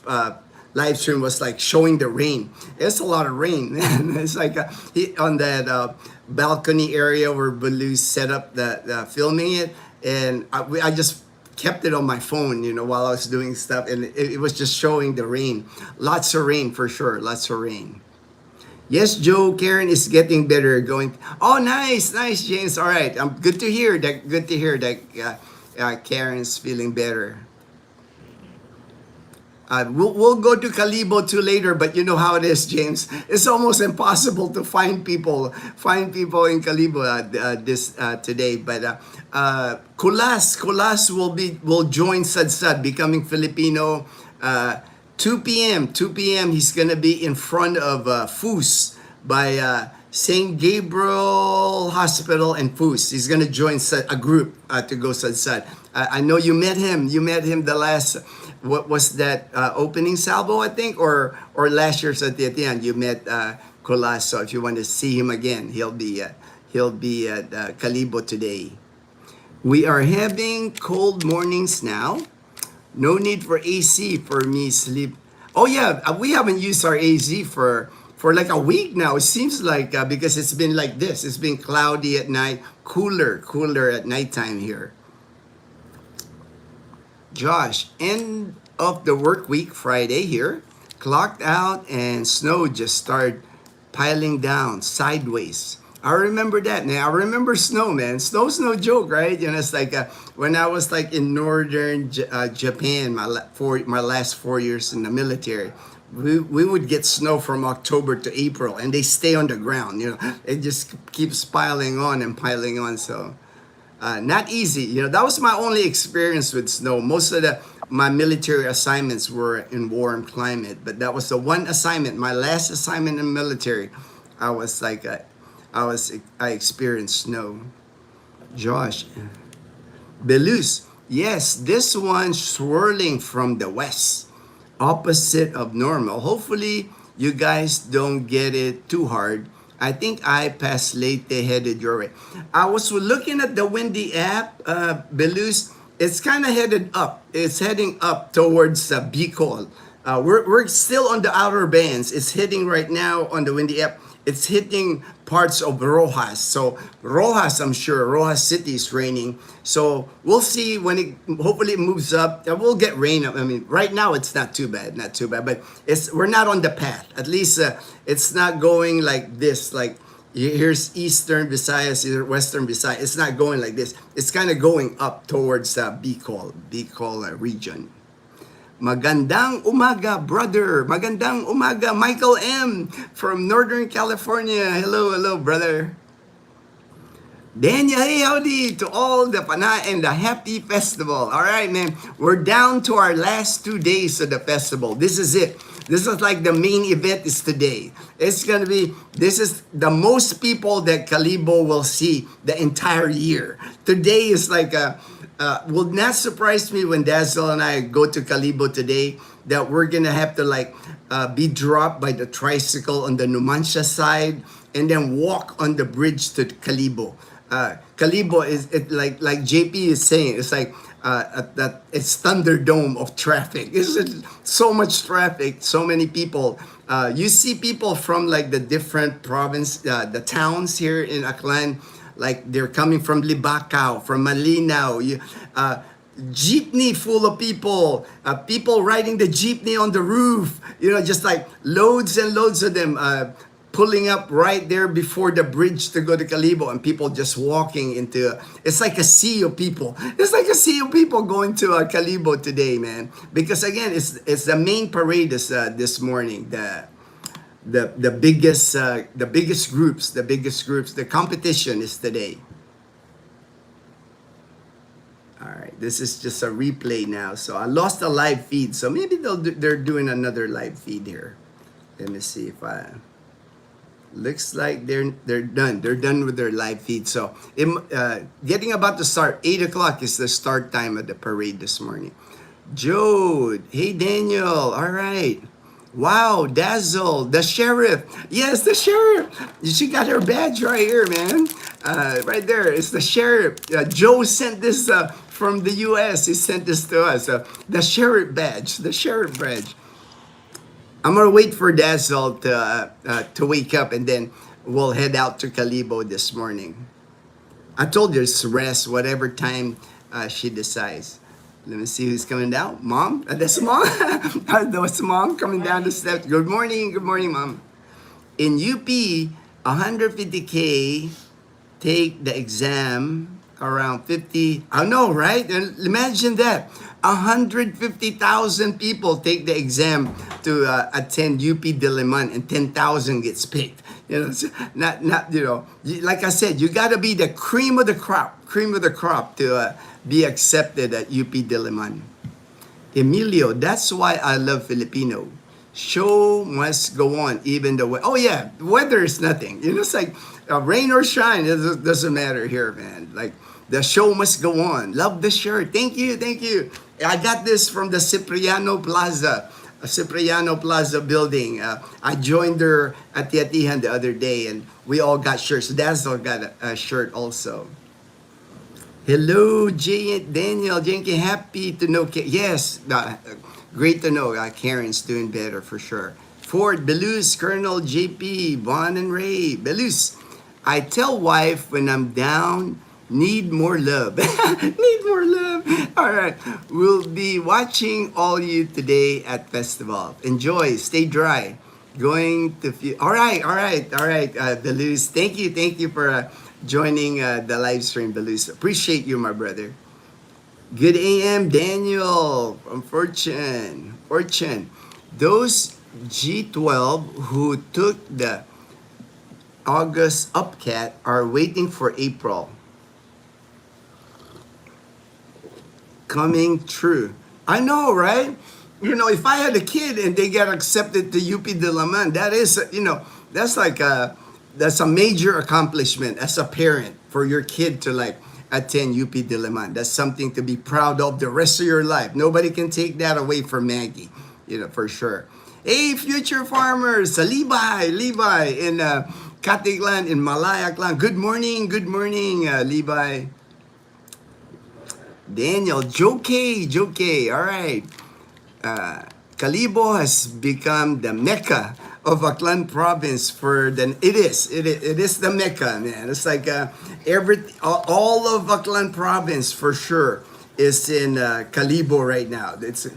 live stream was like showing the rain. It's a lot of rain, man. It's like he on that balcony area where Belus set up the filming it, and I just kept it on my phone, while I was doing stuff, and it was just showing the rain. Lots of rain for sure. Lots of rain. Yes, Joe, Karen is getting better. Going. Oh, nice, James. All right, good to hear that. Good to hear that Karen's feeling better. We'll go to Calibo too later, but you know how it is, James. It's almost impossible to find people in Calibo today. But Kulas will join Sadsad, becoming Filipino. 2 p.m. He's gonna be in front of Fus by St. Gabriel Hospital and Fus. He's gonna join a group to go Sadsad. I know you met him. You met him the last. What was that opening salvo, I think, or last year's at the end you met Kulas. So if you want to see him again, he'll be at Calibo today. We are having cold mornings now. No need for AC for me sleep. Oh yeah, we haven't used our AC for like a week now. It seems like because it's been like this. It's been cloudy at night, cooler at nighttime here. Josh, end of the work week Friday here. Clocked out and snow just started piling down sideways. I remember that, man. I remember snow, man. Snow's no joke, right? It's like when I was like in northern Japan, my last 4 years in the military, we would get snow from October to April, and they stay on the ground. It just keeps piling on. So not easy. That was my only experience with snow. Most of my military assignments were in warm climate, but that was the one assignment, my last assignment in the military. I was like, I experienced snow. Josh, Belus, yes, this one swirling from the west, opposite of normal. Hopefully, you guys don't get it too hard. I think I passed Leyte headed your way. I was looking at the Windy app, Belus. It's kind of headed up. It's heading up towards Bicol. We're still on the outer bands. It's hitting right now on the Windy app. It's hitting parts of Rojas. So Rojas, I'm sure, Rojas City is raining. So we'll see when it hopefully it moves up. We'll get rain. I mean, right now it's not too bad, not too bad. But we're not on the path. At least it's not going like this. Like here's Eastern Visayas, Western Visayas. It's not going like this. It's kind of going up towards Bicol region. Magandang umaga, brother. Magandang umaga, Michael M. from Northern California. Hello, hello, brother. Daniel, hey, howdy to all the Pana and the happy festival. All right, man. We're down to our last 2 days of the festival. This is it. This is like the main event is today. It's going to be, this is the most people that Kalibo will see the entire year. Today is like will not surprise me when Dazzle and I go to Kalibo today that we're going to have to like be dropped by the tricycle on the Numancia side and then walk on the bridge to Kalibo. Kalibo is it like JP is saying, it's like that it's Thunderdome of traffic. It's so much traffic, so many people. You see people from like the different province, the towns here in Aklan, like they're coming from Libacao, from Malinaw. Jeepney full of people, people riding the jeepney on the roof. You know, just like loads and loads of them. Pulling up right there before the bridge to go to Kalibo, and people just walking into it's like a sea of people. It's like a sea of people going to Kalibo today, man. Because again, it's the main parade this morning. The biggest groups. The competition is today. All right, this is just a replay now. So I lost the live feed, so maybe they're doing another live feed here. Let me see if I. Looks like they're done. They're done with their live feed. So getting about to start. 8 o'clock is the start time of the parade this morning. Jode, hey Daniel, all right. Wow, Dazzle, the sheriff. Yes, the sheriff. She got her badge right here, man. Right there, it's the sheriff. Joe sent this from the U.S. He sent this to us. The sheriff badge, the sheriff badge. I'm gonna wait for Dazzle to wake up, and then we'll head out to Kalibo this morning. I told her it's rest whatever time she decides. Let me see who's coming down. Mom? That's Mom? That's Mom coming down the steps. Good morning, Mom. In UP, 150K take the exam, around 50. I know, right? Imagine that. 150,000 people take the exam to attend UP Diliman, and 10,000 gets picked. You know, it's not you know, like I said, you got to be the cream of the crop to be accepted at UP Diliman. Emilio, that's why I love Filipino. Show must go on, even the weather. Oh yeah, weather is nothing. You know, it's like rain or shine, it doesn't matter here, man. Like the show must go on. Love the shirt. Thank you. I got this from the Cipriano Plaza building. I joined her at the Atihan the other day, and we all got shirts. Dazzle got a shirt also. Hello, Jay and Daniel. Jenke, happy to know. Yes, great to know. Karen's doing better for sure. Ford, Belus, Colonel JP, Bon and Ray. Belus, I tell wife when I'm down, need more love. Need more love. All right. We'll be watching all you today at Festival. Enjoy. Stay dry. Going to feel. All right. Belus, thank you for joining the live stream, Belus. Appreciate you, my brother. Good AM, Daniel from Fortune. Those G12 who took the August upcat are waiting for April. Coming true. I know, right? You know, if I had a kid and they get accepted to UP Diliman, that is, you know, that's like that's a major accomplishment as a parent for your kid to like attend UP Diliman. That's something to be proud of the rest of your life. Nobody can take that away from Maggie, you know, for sure. Hey, future farmers, Levi in Katiglan in Malayaklan. Good morning, Levi. Daniel, Joke. All right. Kalibo has become the Mecca of Aklan province for the it is the Mecca, man. It's like all of Aklan province for sure is in Kalibo right now. It's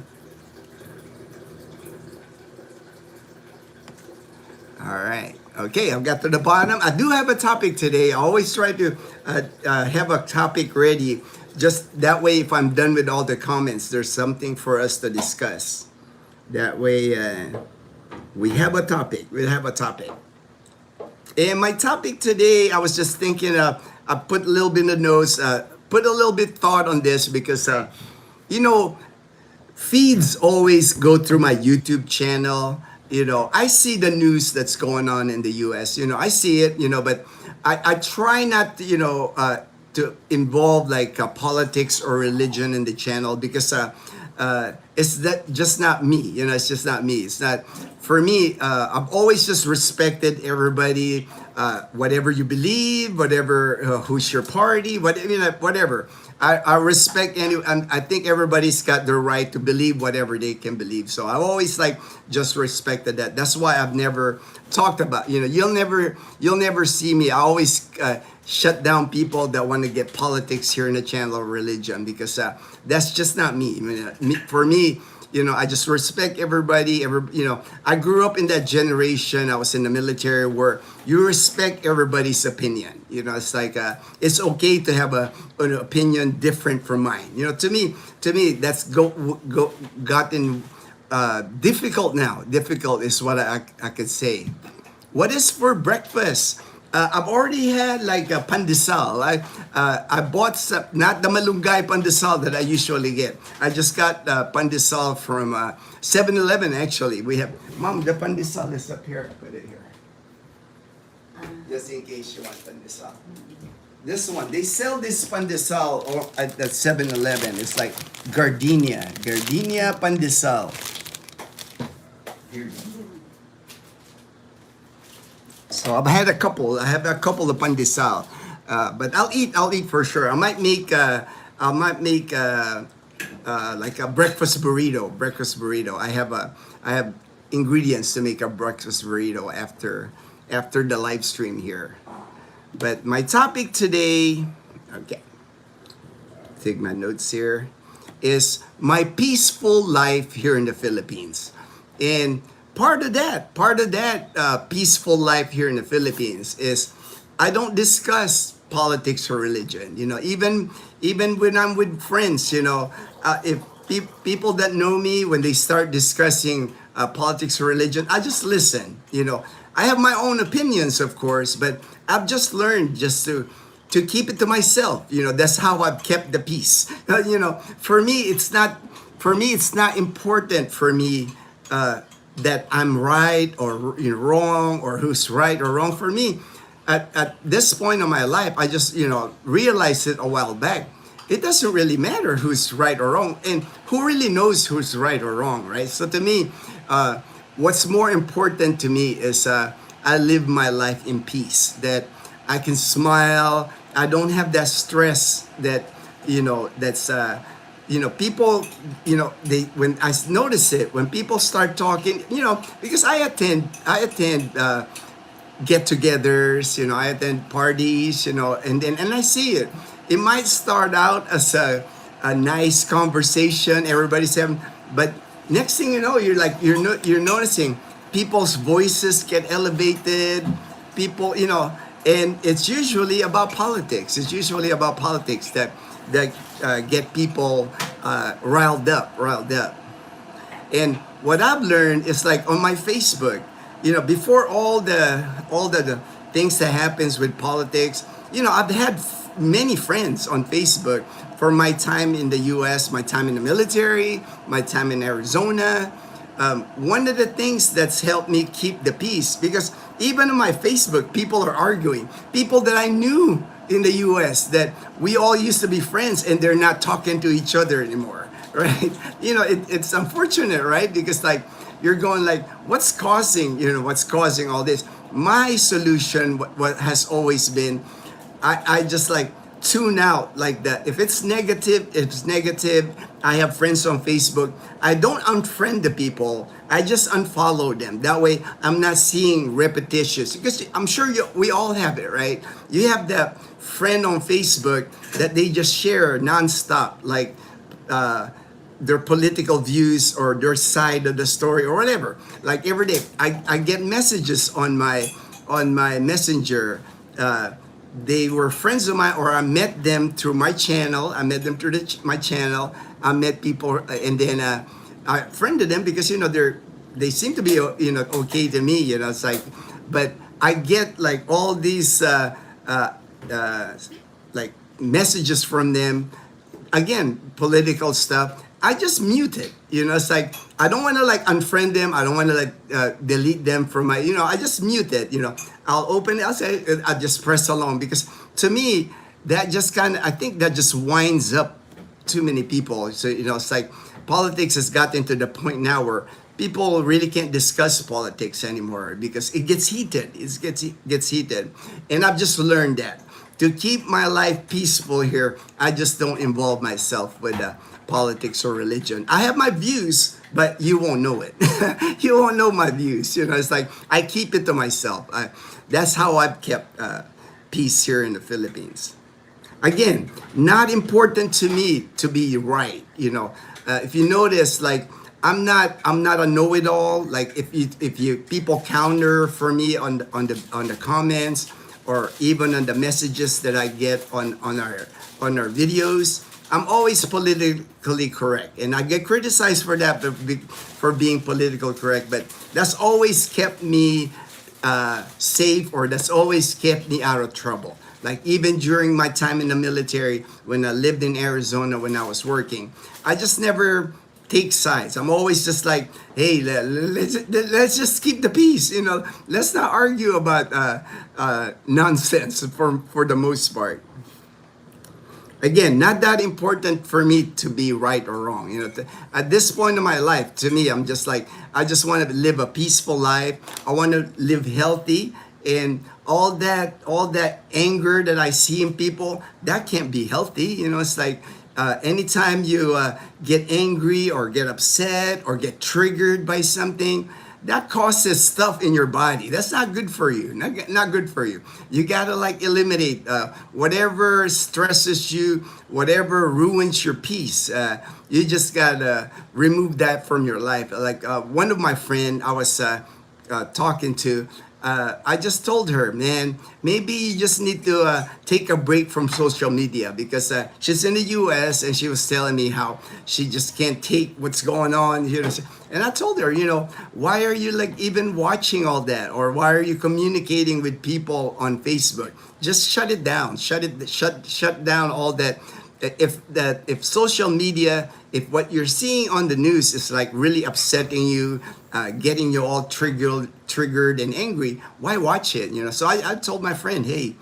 all right. Okay, I've got to the bottom. I do have a topic today. I always try to have a topic ready. Just that way, if I'm done with all the comments, there's something for us to discuss. That way, we have a topic. We'll have a topic. And my topic today, I was just thinking, I put a little bit of notes, put a little bit thought on this because, you know, feeds always go through my YouTube channel. You know, I see the news that's going on in the U.S. You know, I see it, you know, but I try not to, you know, to involve like politics or religion in the channel because it's that just not me. You know, it's just not me. It's not for me. I've always just respected everybody, whatever you believe, whatever who's your party, whatever. You know, whatever. I respect any. I think everybody's got the right to believe whatever they can believe. So I've always like just respected that. That's why I've never talked about. You know, you'll never see me. I always shut down people that want to get politics here in the channel of religion because that's just not me. I mean, for me, you know, I just respect everybody. You know, I grew up in that generation. I was in the military where you respect everybody's opinion. You know, it's like it's okay to have an opinion different from mine. You know, to me, that's gotten difficult now. Difficult is what I could say. What is for breakfast? I've already had like a pandesal. I bought some, not the malunggay pandesal that I usually get. I just got pandesal from 7-Eleven actually. We have, Mom, the pandesal is up here. Put it here. Just in case you want pandesal. This one, they sell this pandesal at 7-Eleven. It's like gardenia pandesal. Here you go. So I've had a couple. I have a couple of pandesal, but I'll eat for sure. I might make like a breakfast burrito. I have ingredients to make a breakfast burrito after the live stream here. But my topic today, okay, take my notes here, is my peaceful life here in the Philippines, and part of that peaceful life here in the Philippines is I don't discuss politics or religion. You know, even when I'm with friends, you know, if people that know me, when they start discussing politics or religion, I just listen. You know, I have my own opinions, of course, but I've just learned just to keep it to myself. You know, that's how I've kept the peace. You know, for me, it's not important for me. That I'm right or wrong or who's right or wrong. For me, at this point in my life, I just, you know, realized it a while back. It doesn't really matter who's right or wrong, and who really knows who's right or wrong, right? So to me, what's more important to me is I live my life in peace, that I can smile. I don't have that stress that, you know, that's you know, people, you know, when I notice it, when people start talking, you know, because I attend get-togethers, you know, I attend parties, you know, and I see it. It might start out as a nice conversation, everybody's having, but next thing you know, you're noticing people's voices get elevated, people, you know, and it's usually about politics. It's usually about politics that get people riled up. And what I've learned is like on my Facebook, you know, before all the things that happens with politics, you know, I've had many friends on Facebook for my time in the U.S., my time in the military, my time in Arizona. One of the things that's helped me keep the peace, because even on my Facebook, people are arguing. People that I knew in the U.S. that we all used to be friends, and they're not talking to each other anymore, right? You know, it's unfortunate, right? Because like you're going like, what's causing all this? my solution, what has always been, I just like tune out like that. If it's negative, it's negative. I have friends on Facebook. I don't unfriend the people. I just unfollow them. That way, I'm not seeing repetitions. Because I'm sure we all have it, right? You have that friend on Facebook that they just share nonstop, like their political views or their side of the story or whatever. Like every day, I get messages on my messenger. They were friends of mine, or I met them through my channel. I met them through my channel. I met people, and then I friended them because they seem to be okay to me. It's like, but I get like all these like messages from them, again, political stuff. I just mute it. It's like I don't want to like unfriend them. I don't want to like delete them from my. I just mute it. I'll open it. I'll say I'll just press along, because to me that just I think that just winds up too many people. So it's like politics has gotten to the point now where people really can't discuss politics anymore because it gets heated. It gets heated, and I've just learned that to keep my life peaceful here, I just don't involve myself with politics or religion. I have my views, but you won't know it. You won't know my views. It's like I keep it to myself. That's how I've kept peace here in the Philippines. Again, not important to me to be right. If you notice, like I'm not a know-it-all. Like if you people counter for me on the comments, or even on the messages that I get on our videos, I'm always politically correct, and I get criticized for that, for being politically correct. But that's always kept me safe, or that's always kept me out of trouble. Like even during my time in the military, when I lived in Arizona, when I was working, I just never take sides. I'm always just like, hey, let's just keep the peace. Let's not argue about nonsense for the most part. Again, not that important for me to be right or wrong. At this point in my life, to me, I'm just like, I just want to live a peaceful life. I want to live healthy, and all that anger that I see in people, that can't be healthy. It's like anytime you get angry or get upset or get triggered by something, that causes stuff in your body. That's not good for you. Not good for you. You gotta like eliminate whatever stresses you, whatever ruins your peace. You just gotta remove that from your life. Like one of my friend I was talking to, I just told her, man, maybe you just need to take a break from social media, because she's in the US and she was telling me how she just can't take what's going on. And I told her, why are you like even watching all that, or why are you communicating with people on Facebook? Just shut it down. Shut down all that. If social media, if what you're seeing on the news is like really upsetting you, getting you all triggered and angry, why watch it? So I told my friend, hey,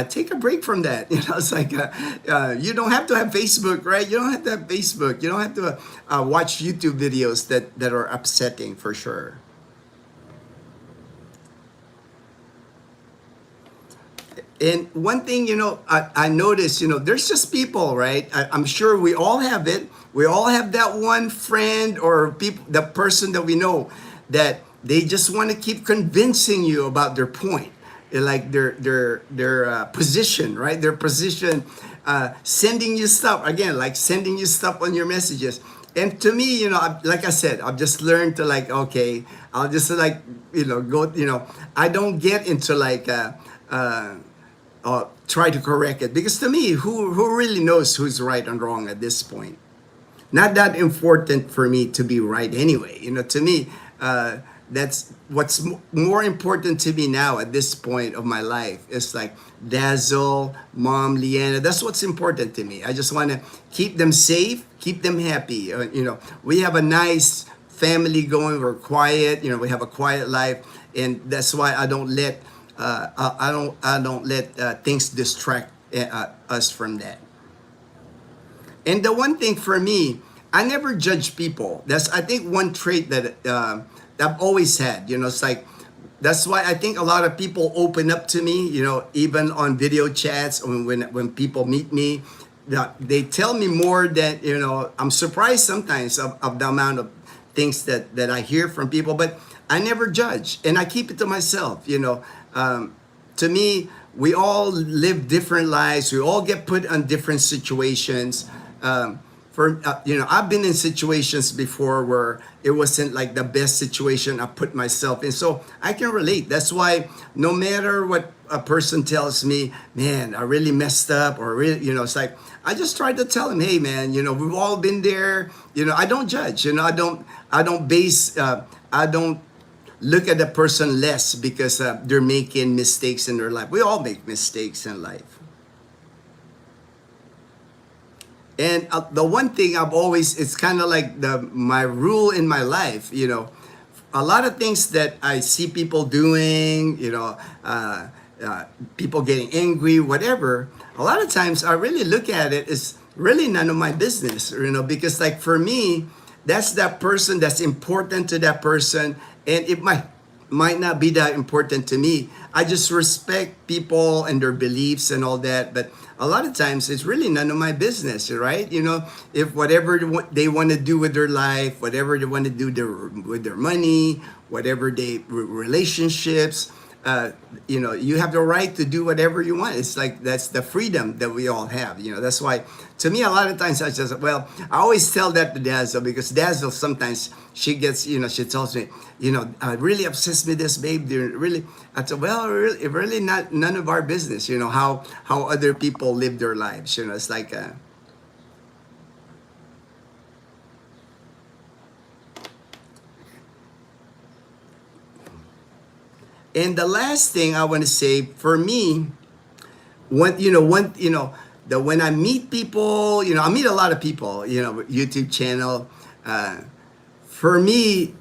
take a break from that. It's like you don't have to have Facebook, right? You don't have to have Facebook. You don't have to watch YouTube videos that are upsetting, for sure. And one thing, I noticed, there's just people, right? I'm sure we all have it. We all have that one friend or the person that we know that they just want to keep convincing you about their point, like their position, right? Their position, sending you stuff again, like sending you stuff on your messages. And to me, like I said, I've just learned to like, okay, I'll just like, go, I don't get into like, try to correct it, because to me, who really knows who's right and wrong at this point? Not that important for me to be right anyway. To me, that's what's more important to me now at this point of my life. Is like Dazzle, Mom, Leanna. That's what's important to me. I just want to keep them safe, keep them happy. We have a nice family going. We're quiet. We have a quiet life, and that's why I don't let I don't let things distract us from that. And the one thing for me, I never judge people. That's, I think, one trait that I've always had. It's like that's why I think a lot of people open up to me, even on video chats, when people meet me, that they tell me more than, I'm surprised sometimes of the amount of things that I hear from people, but I never judge and I keep it to myself. To me, we all live different lives. We all get put on different situations. I've been in situations before where it wasn't like the best situation I put myself in, so I can relate. That's why no matter what a person tells me, man, I really messed up, or really, it's like I just try to tell him, hey, man, we've all been there. I don't judge. I don't look at the person less because they're making mistakes in their life. We all make mistakes in life. And the one thing it's kind of like my rule in my life, a lot of things that I see people doing, people getting angry, whatever, a lot of times I really look at it as really none of my business, because like for me, that's that person, that's important to that person, and it might not be that important to me. I just respect people and their beliefs and all that, but a lot of times it's really none of my business, right? If whatever they want to do with their life, whatever they want to do with their money, whatever relationships, you have the right to do whatever you want. It's like that's the freedom that we all have. That's why, to me, a lot of times I always tell that to Dazzle, because Dazzle sometimes she gets, she tells me, really obsessed with this, babe. Really, I said, well, really not none of our business. How other people live their lives. It's like. And the last thing I want to say, for me, when I meet people, I meet a lot of people, YouTube channel. For me,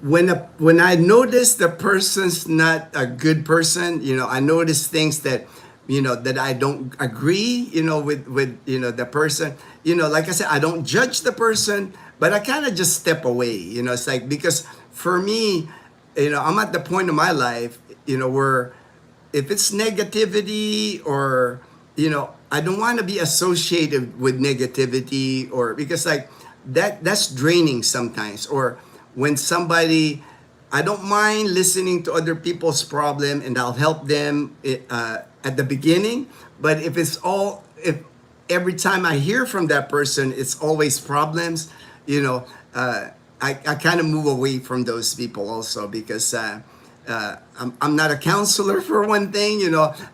when I notice the person's not a good person, I notice things that, that I don't agree, with the person. Like I said, I don't judge the person, but I kind of just step away. It's like, because for me, I'm at the point of my life, where if it's negativity, or, I don't want to be associated with negativity, or because like that's draining sometimes. Or when somebody, I don't mind listening to other people's problem, and I'll help them at the beginning. But if every time I hear from that person, it's always problems, I kind of move away from those people also, because I'm not a counselor, for one thing.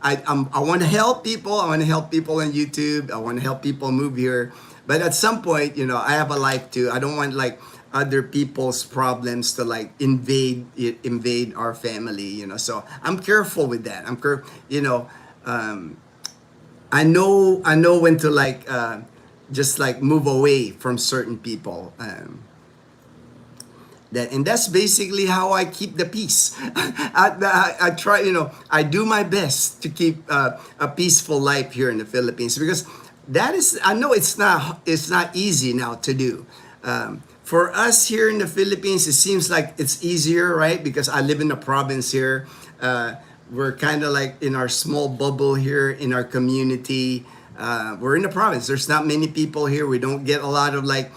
I want to help people. I want to help people on YouTube. I want to help people move here. But at some point, I have a life too. I don't want like other people's problems to like invade our family. So I'm careful with that. I know when to like just like move away from certain people. And that's basically how I keep the peace. I try, I do my best to keep a peaceful life here in the Philippines, because I know it's not easy now to do. For us here in the Philippines, it seems like it's easier, right? Because I live in the province here. We're kind of like in our small bubble here in our community. We're in the province. There's not many people here. We don't get a lot of like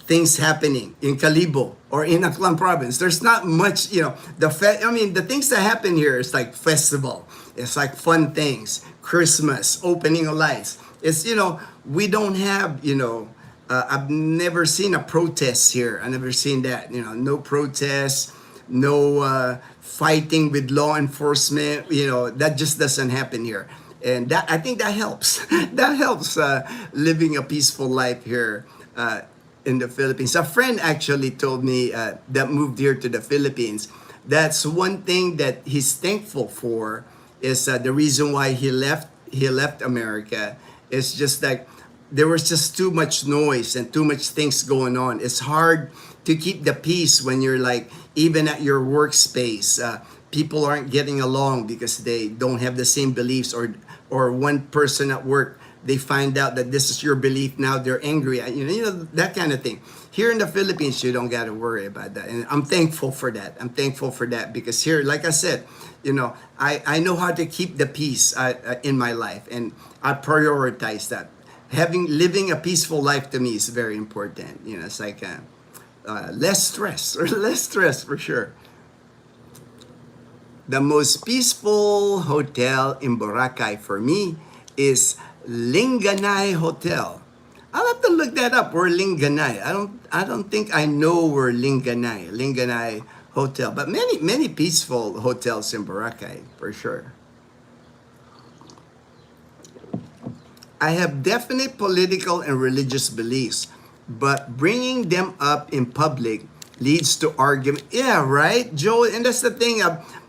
things happening in Kalibo or in Aklan province. There's not much, the things that happen here is like festival. It's like fun things, Christmas, opening of lights. It's, we don't have, I've never seen a protest here. I've never seen that, no protests, no fighting with law enforcement, that just doesn't happen here. And I think that helps. That helps living a peaceful life here in the Philippines. A friend actually told me that moved here to the Philippines. That's one thing that he's thankful for, is the reason why he left America. It's just like there was just too much noise and too much things going on. It's hard to keep the peace when you're like, even at your workspace, people aren't getting along because they don't have the same beliefs, or one person at work they find out that this is your belief, now they're angry at you. You know, that kind of thing. Here in the Philippines, you don't got to worry about that. And I'm thankful for that. I'm thankful for that because here, like I said, you know, I know how to keep the peace in my life, and I prioritize that. Living a peaceful life to me is very important. You know, it's like less stress or less stress for sure. The most peaceful hotel in Boracay for me is Linganay Hotel. I'll have to look that up. Where Linganay? I don't think I know where Linganay Hotel, but many peaceful hotels in Boracay for sure. I have definite political and religious beliefs, but bringing them up in public leads to argument. Yeah, right, Joe. And that's the thing.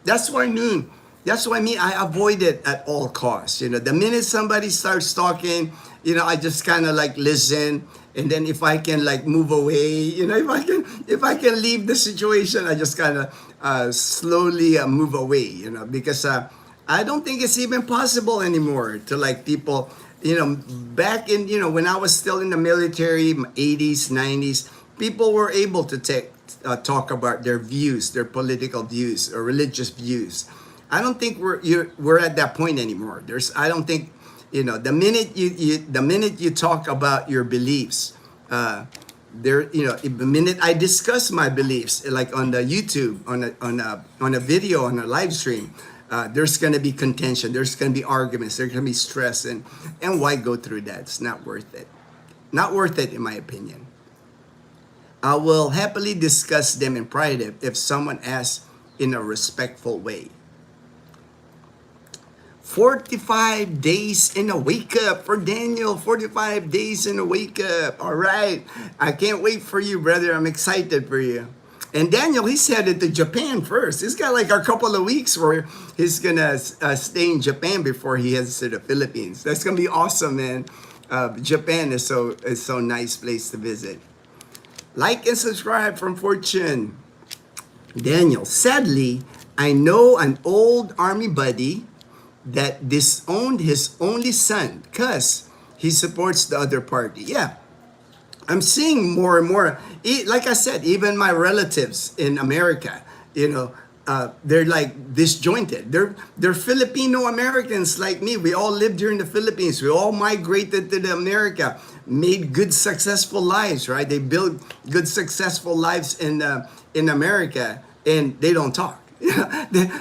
That's why noon. That's why I avoid it at all costs. You know, the minute somebody starts talking, you know, I just kind of like listen, and then if I can like move away, you know, if I can leave the situation, I just kind of slowly move away. You know, because I don't think it's even possible anymore to like people. You know, back in, you know, when I was still in the military, 80s, 90s, people were able to talk about their views, their political views or religious views. I don't think we're at that point anymore. I don't think, you know, the minute you talk about your beliefs, you know, the minute I discuss my beliefs, like on the YouTube, on a video, on a live stream, there's going to be contention, there's going to be arguments, there's going to be stress, and why go through that? It's not worth it. Not worth it, in my opinion. I will happily discuss them in private if someone asks in a respectful way. 45 days in a wake up for Daniel. 45 days in a wake up. All right. I can't wait for you, brother. I'm excited for you. And Daniel, he's headed to Japan first. He's got like a couple of weeks where he's going to stay in Japan before he heads to the Philippines. That's going to be awesome, man. Japan is so nice place to visit. Like and subscribe from Fortune. Daniel, sadly, I know an old army buddy that disowned his only son because he supports the other party. Yeah. I'm seeing more and more, like I said, even my relatives in America, you know, they're like disjointed. They're Filipino Americans like me. We all lived here in the Philippines. We all migrated to the America, made good, successful lives, right? They built good, successful lives in America, and they don't talk.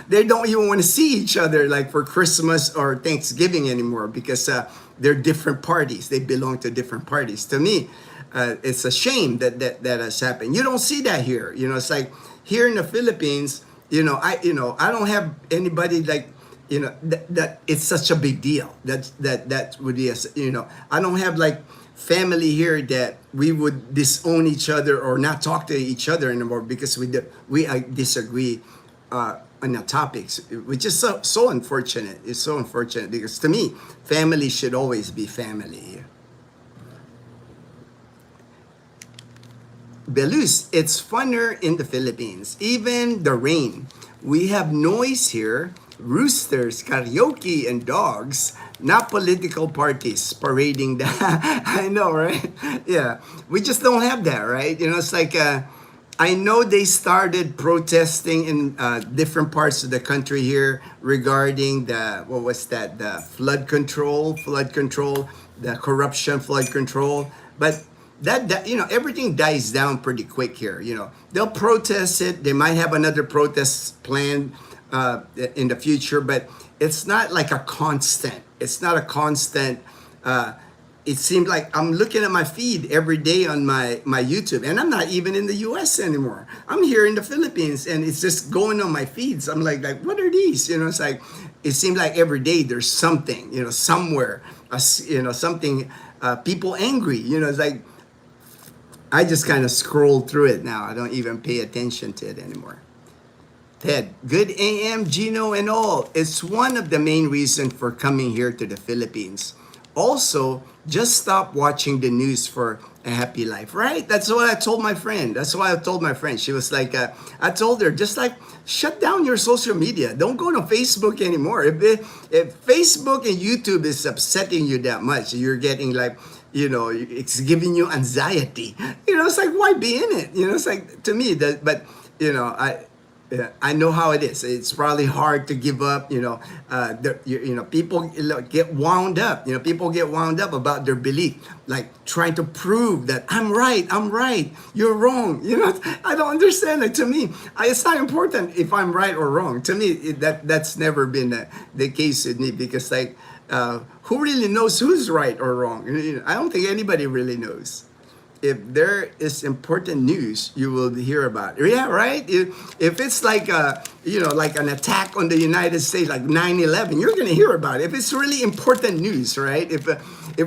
They don't even want to see each other like for Christmas or Thanksgiving anymore because they're different parties. They belong to different parties. To me, it's a shame that has happened. You don't see that here. You know, it's like here in the Philippines. I don't have anybody like, you know, that it's such a big deal. That would be I don't have like family here that we would disown each other or not talk to each other anymore because we disagree on the topics, which is so unfortunate. It's so unfortunate because to me, family should always be family. Belus, it's funner in the Philippines. Even the rain. We have noise here, roosters, karaoke, and dogs, not political parties parading the I know, right? Yeah. We just don't have that, right? You know, it's like I know they started protesting in different parts of the country here regarding the flood control, the corruption, flood control, but that everything dies down pretty quick here. You know, they'll protest it. They might have another protest planned in the future, but it's not like a constant. It's not a constant. It seemed like I'm looking at my feed every day on my YouTube, and I'm not even in the U.S. anymore. I'm here in the Philippines, and it's just going on my feeds. I'm like what are these? You know, it's like it seems like every day there's something, you know, somewhere, something. People angry. You know, it's like. I just kind of scroll through it now. I don't even pay attention to it anymore. Ted, good AM, Gino, and all. It's one of the main reasons for coming here to the Philippines. also, just stop watching the news for a happy life, right? That's what I told my friend. That's why I told my friend. She was like, I told her, just like, shut down your social media. Don't go to Facebook anymore. If Facebook and YouTube is upsetting you that much, you're getting like, it's giving you anxiety. It's like, why be in it? It's like, to me, that, but, I know how it is. It's probably hard to give up. People get wound up. People get wound up about their belief, like trying to prove that I'm right, you're wrong. I don't understand. Like, to me, it's not important if I'm right or wrong. To me, that's never been the case with me, because like, who really knows who's right or wrong? I don't think anybody really knows. If there is important news, you will hear about it. Yeah, right? If it's like like an attack on the United States, like 9/11, you're gonna hear about it. If it's really important news, right? If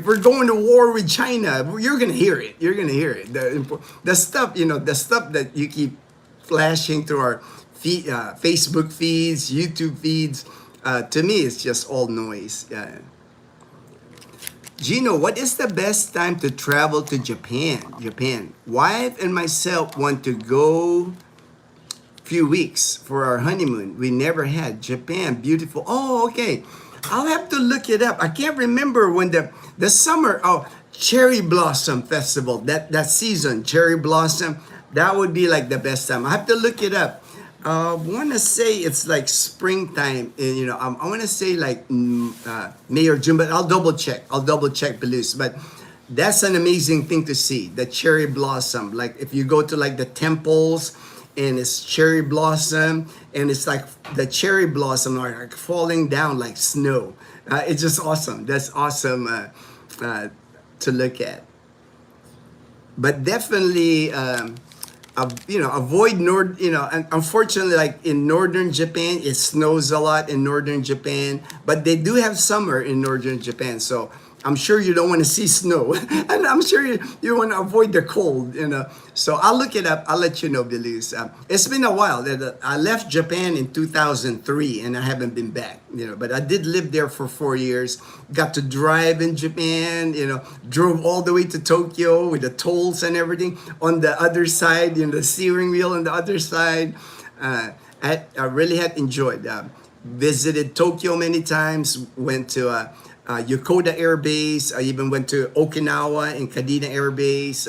we're going to war with China, you're gonna hear it. You're gonna hear it. The stuff, the stuff that you keep flashing through our Facebook feeds, YouTube feeds, to me, it's just all noise. Gino, what is the best time to travel to Japan? Wife and myself want to go few weeks for our honeymoon. We never had. Japan, beautiful. Oh, okay. I'll have to look it up. I can't remember when the summer, cherry blossom festival, that season, cherry blossom, that would be like the best time. I have to look it up. I want to say it's like springtime. I want to say like May or June, but I'll double check. Belush. But that's an amazing thing to see, the cherry blossom. Like if you go to like the temples and it's cherry blossom, and it's like the cherry blossom are like falling down like snow. It's just awesome. That's awesome to look at. But definitely. Avoid and unfortunately, like in northern Japan, it snows a lot in northern Japan, but they do have summer in northern Japan. So I'm sure you don't want to see snow, and I'm sure you want to avoid the cold. So I'll look it up. I'll let you know, Belize. It's been a while. I left Japan in 2003, and I haven't been back. But I did live there for 4 years. Got to drive in Japan. Drove all the way to Tokyo with the tolls and everything. On the other side, the steering wheel on the other side. I really had enjoyed. Visited Tokyo many times. Went to Yokota Air Base. I even went to Okinawa and Kadena Air Base.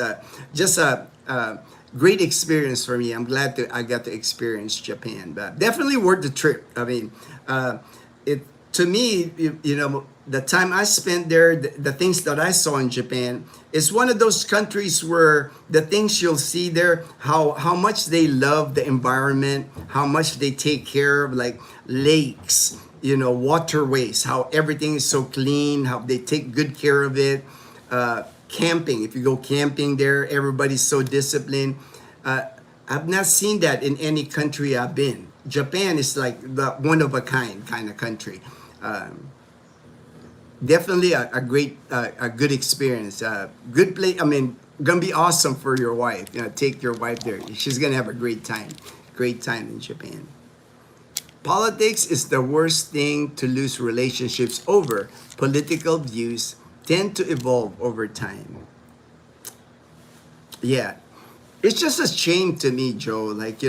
Just a great experience for me. I'm glad that I got to experience Japan. But definitely worth the trip. I mean, to me, the time I spent there, the things that I saw in Japan, is one of those countries where the things you'll see there, how much they love the environment, how much they take care of like lakes, waterways, how everything is so clean, how they take good care of it. Camping, if you go camping there, everybody's so disciplined. I've not seen that in any country I've been. Japan is like the one of a kind of country. Definitely a great, a good experience. Good place. I mean, gonna be awesome for your wife. Take your wife there. She's gonna have a great time. Great time in Japan. Politics is the worst thing to lose relationships over. Political views tend to evolve over time. Yeah. It's just a shame to me, Joe. Like,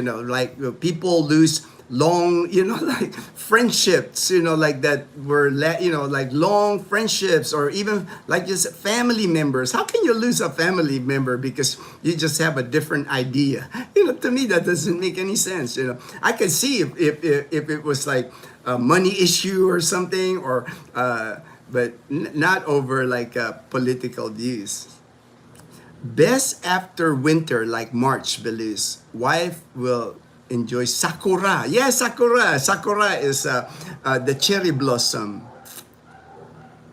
people lose long, like friendships, like that were, like long friendships, or even like just family members. How can you lose a family member because you just have a different idea? To me, that doesn't make any sense. I could see if it was like a money issue or something, or, but not over like political views. Best after winter, like March, Belize. Wife will enjoy sakura. Yeah, sakura. Sakura is the cherry blossom.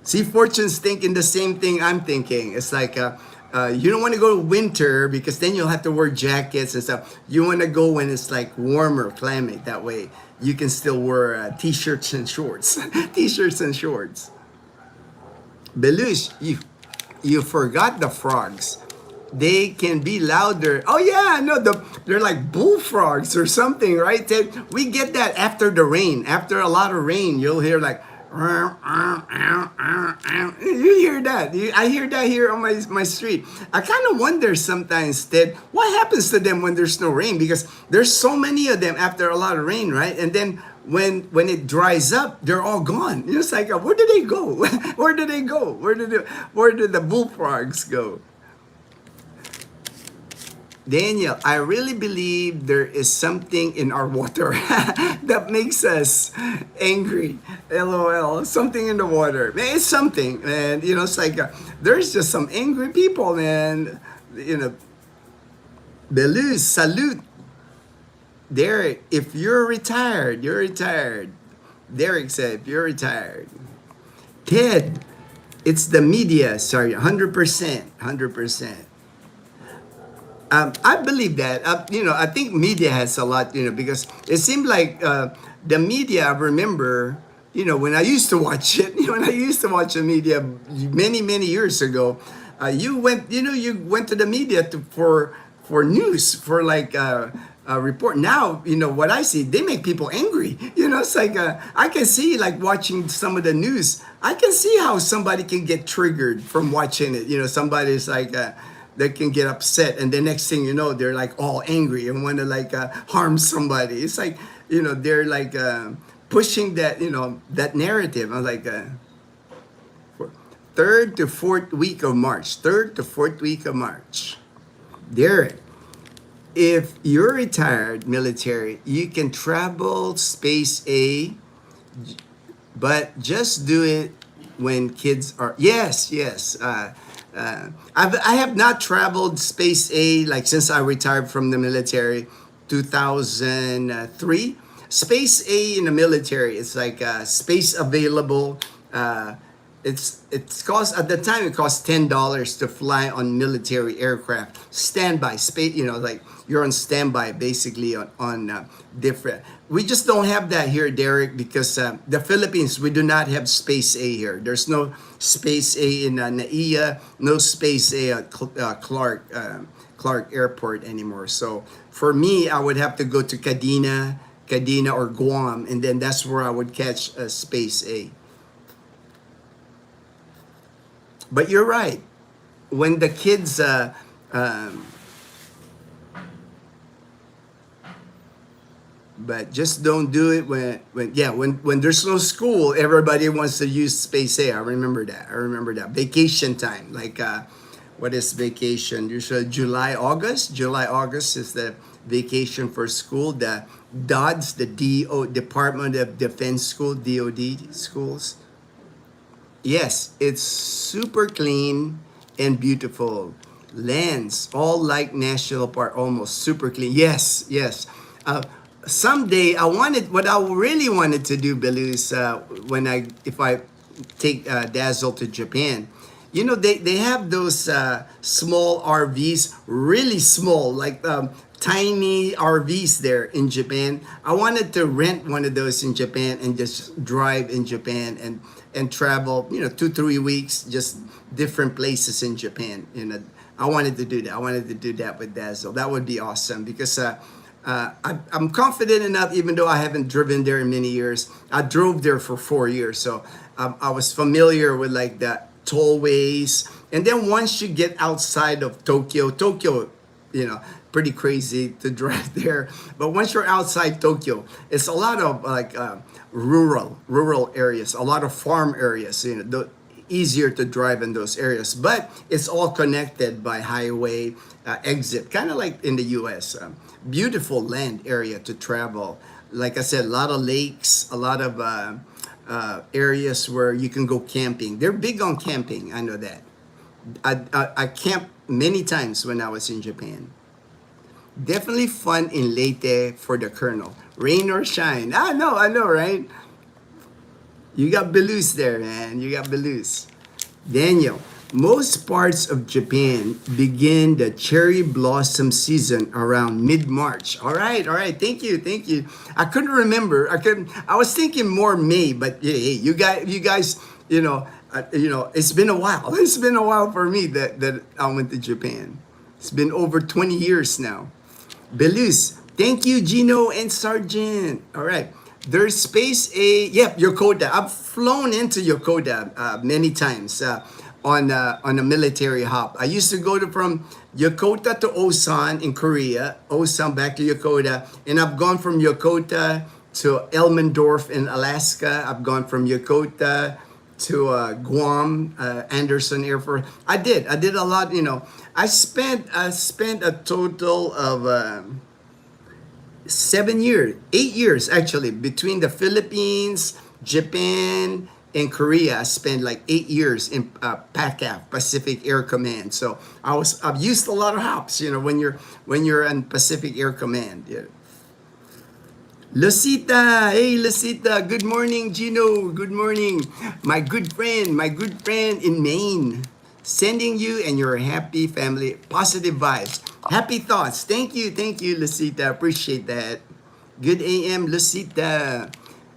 See, Fortune's thinking the same thing I'm thinking. It's like you don't want to go to winter because then you'll have to wear jackets and stuff. You want to go when it's like warmer climate. That way you can still wear t-shirts and shorts. T-shirts and shorts. Belush, you forgot the frogs. They can be louder. Oh yeah, no, they're like bullfrogs or something, right? We get that after the rain. After a lot of rain, you'll hear like, you hear hear that. I hear that here on my street. I kind of wonder sometimes, Ted, what happens to them when there's no rain? Because there's so many of them after a lot of rain, right? And then when it dries up, they're all gone. It's like, where did they go? Where did they go? Where did the bullfrogs go? Daniel, I really believe there is something in our water that makes us angry. LOL. Something in the water. Man, it's something, man. It's like there's just some angry people, man. Belus, salute. Derek, if you're retired, you're retired. Derek said, if you're retired. Ted, it's the media. Sorry, 100%. 100%. I believe that. I think media has a lot, because it seemed like the media, I remember, when I used to watch it, when I used to watch the media many, many years ago, you went to the media for news, for like a report. Now, what I see, they make people angry. It's like I can see, like watching some of the news, I can see how somebody can get triggered from watching it. Somebody's like, they can get upset, and the next thing you know, they're like all angry and want to like harm somebody. It's like, they're like pushing that, that narrative. I'm like, third to fourth week of March. Derek, if you're retired military, you can travel space A, but just do it when kids are, yes. I have not traveled space A like since I retired from the military, 2003. Space A in the military, it's like space available. It's cost at the time, it cost $10 to fly on military aircraft, standby space. Like you're on standby basically on different. We just don't have that here, Derek, because the Philippines, we do not have space A here. There's no space A in NAIA, no space A at Clark Airport anymore. So for me, I would have to go to Kadena or Guam, and then that's where I would catch space A. But you're right. When the kids, but just don't do it when there's no school. Everybody wants to use space A. I remember that. Vacation time, like what is vacation? Usually July, August is the vacation for school. The DODS, the Department of Defense School, DOD schools. Yes, it's super clean and beautiful. Lands, all like national park, almost super clean. Yes. Someday what I really wanted to do, Billy, is if I take Dazzle to Japan, they have those small RVs, really small, like tiny RVs there in Japan. I wanted to rent one of those in Japan and just drive in Japan and travel, 2-3 weeks, just different places in Japan. I wanted to do that. I wanted to do that with Dazzle. That would be awesome because I'm confident enough, even though I haven't driven there in many years. I drove there for 4 years, so I was familiar with like the tollways. And then once you get outside of Tokyo, pretty crazy to drive there. But once you're outside Tokyo, it's a lot of like rural areas, a lot of farm areas. Easier to drive in those areas, but it's all connected by highway exit, kind of like in the U.S. Beautiful land area to travel. Like I said, a lot of lakes, a lot of areas where you can go camping. They're big on camping. I know that. I camped many times when I was in Japan. Definitely fun in Leyte for the Colonel. Rain or shine. I know, right? You got Belus there, man. You got Belus. Daniel, most parts of Japan begin the cherry blossom season around mid-March. All right. Thank you. I couldn't remember. I was thinking more May, but hey, you guys, it's been a while. It's been a while for me that I went to Japan. It's been over 20 years now. Belus, thank you, Gino and Sergeant. All right. There's space A, Yokota. I've flown into Yokota many times. on a military hop. I used to go from Yokota to Osan in Korea, Osan back to Yokota, and I've gone from Yokota to Elmendorf in Alaska. I've gone from Yokota to Guam, Anderson Air Force. I did a lot. I spent a total of 7 years, 8 years actually, between the Philippines, Japan, and Korea. I spent like 8 years in PACAF, Pacific Air Command. So I've used a lot of hops. When you're in Pacific Air Command. Yeah. Lucita, hey Lucita, good morning, Gino, good morning. My good friend in Maine, sending you and your happy family positive vibes, happy thoughts. Thank you, Lucita, appreciate that. Good AM, Lucita.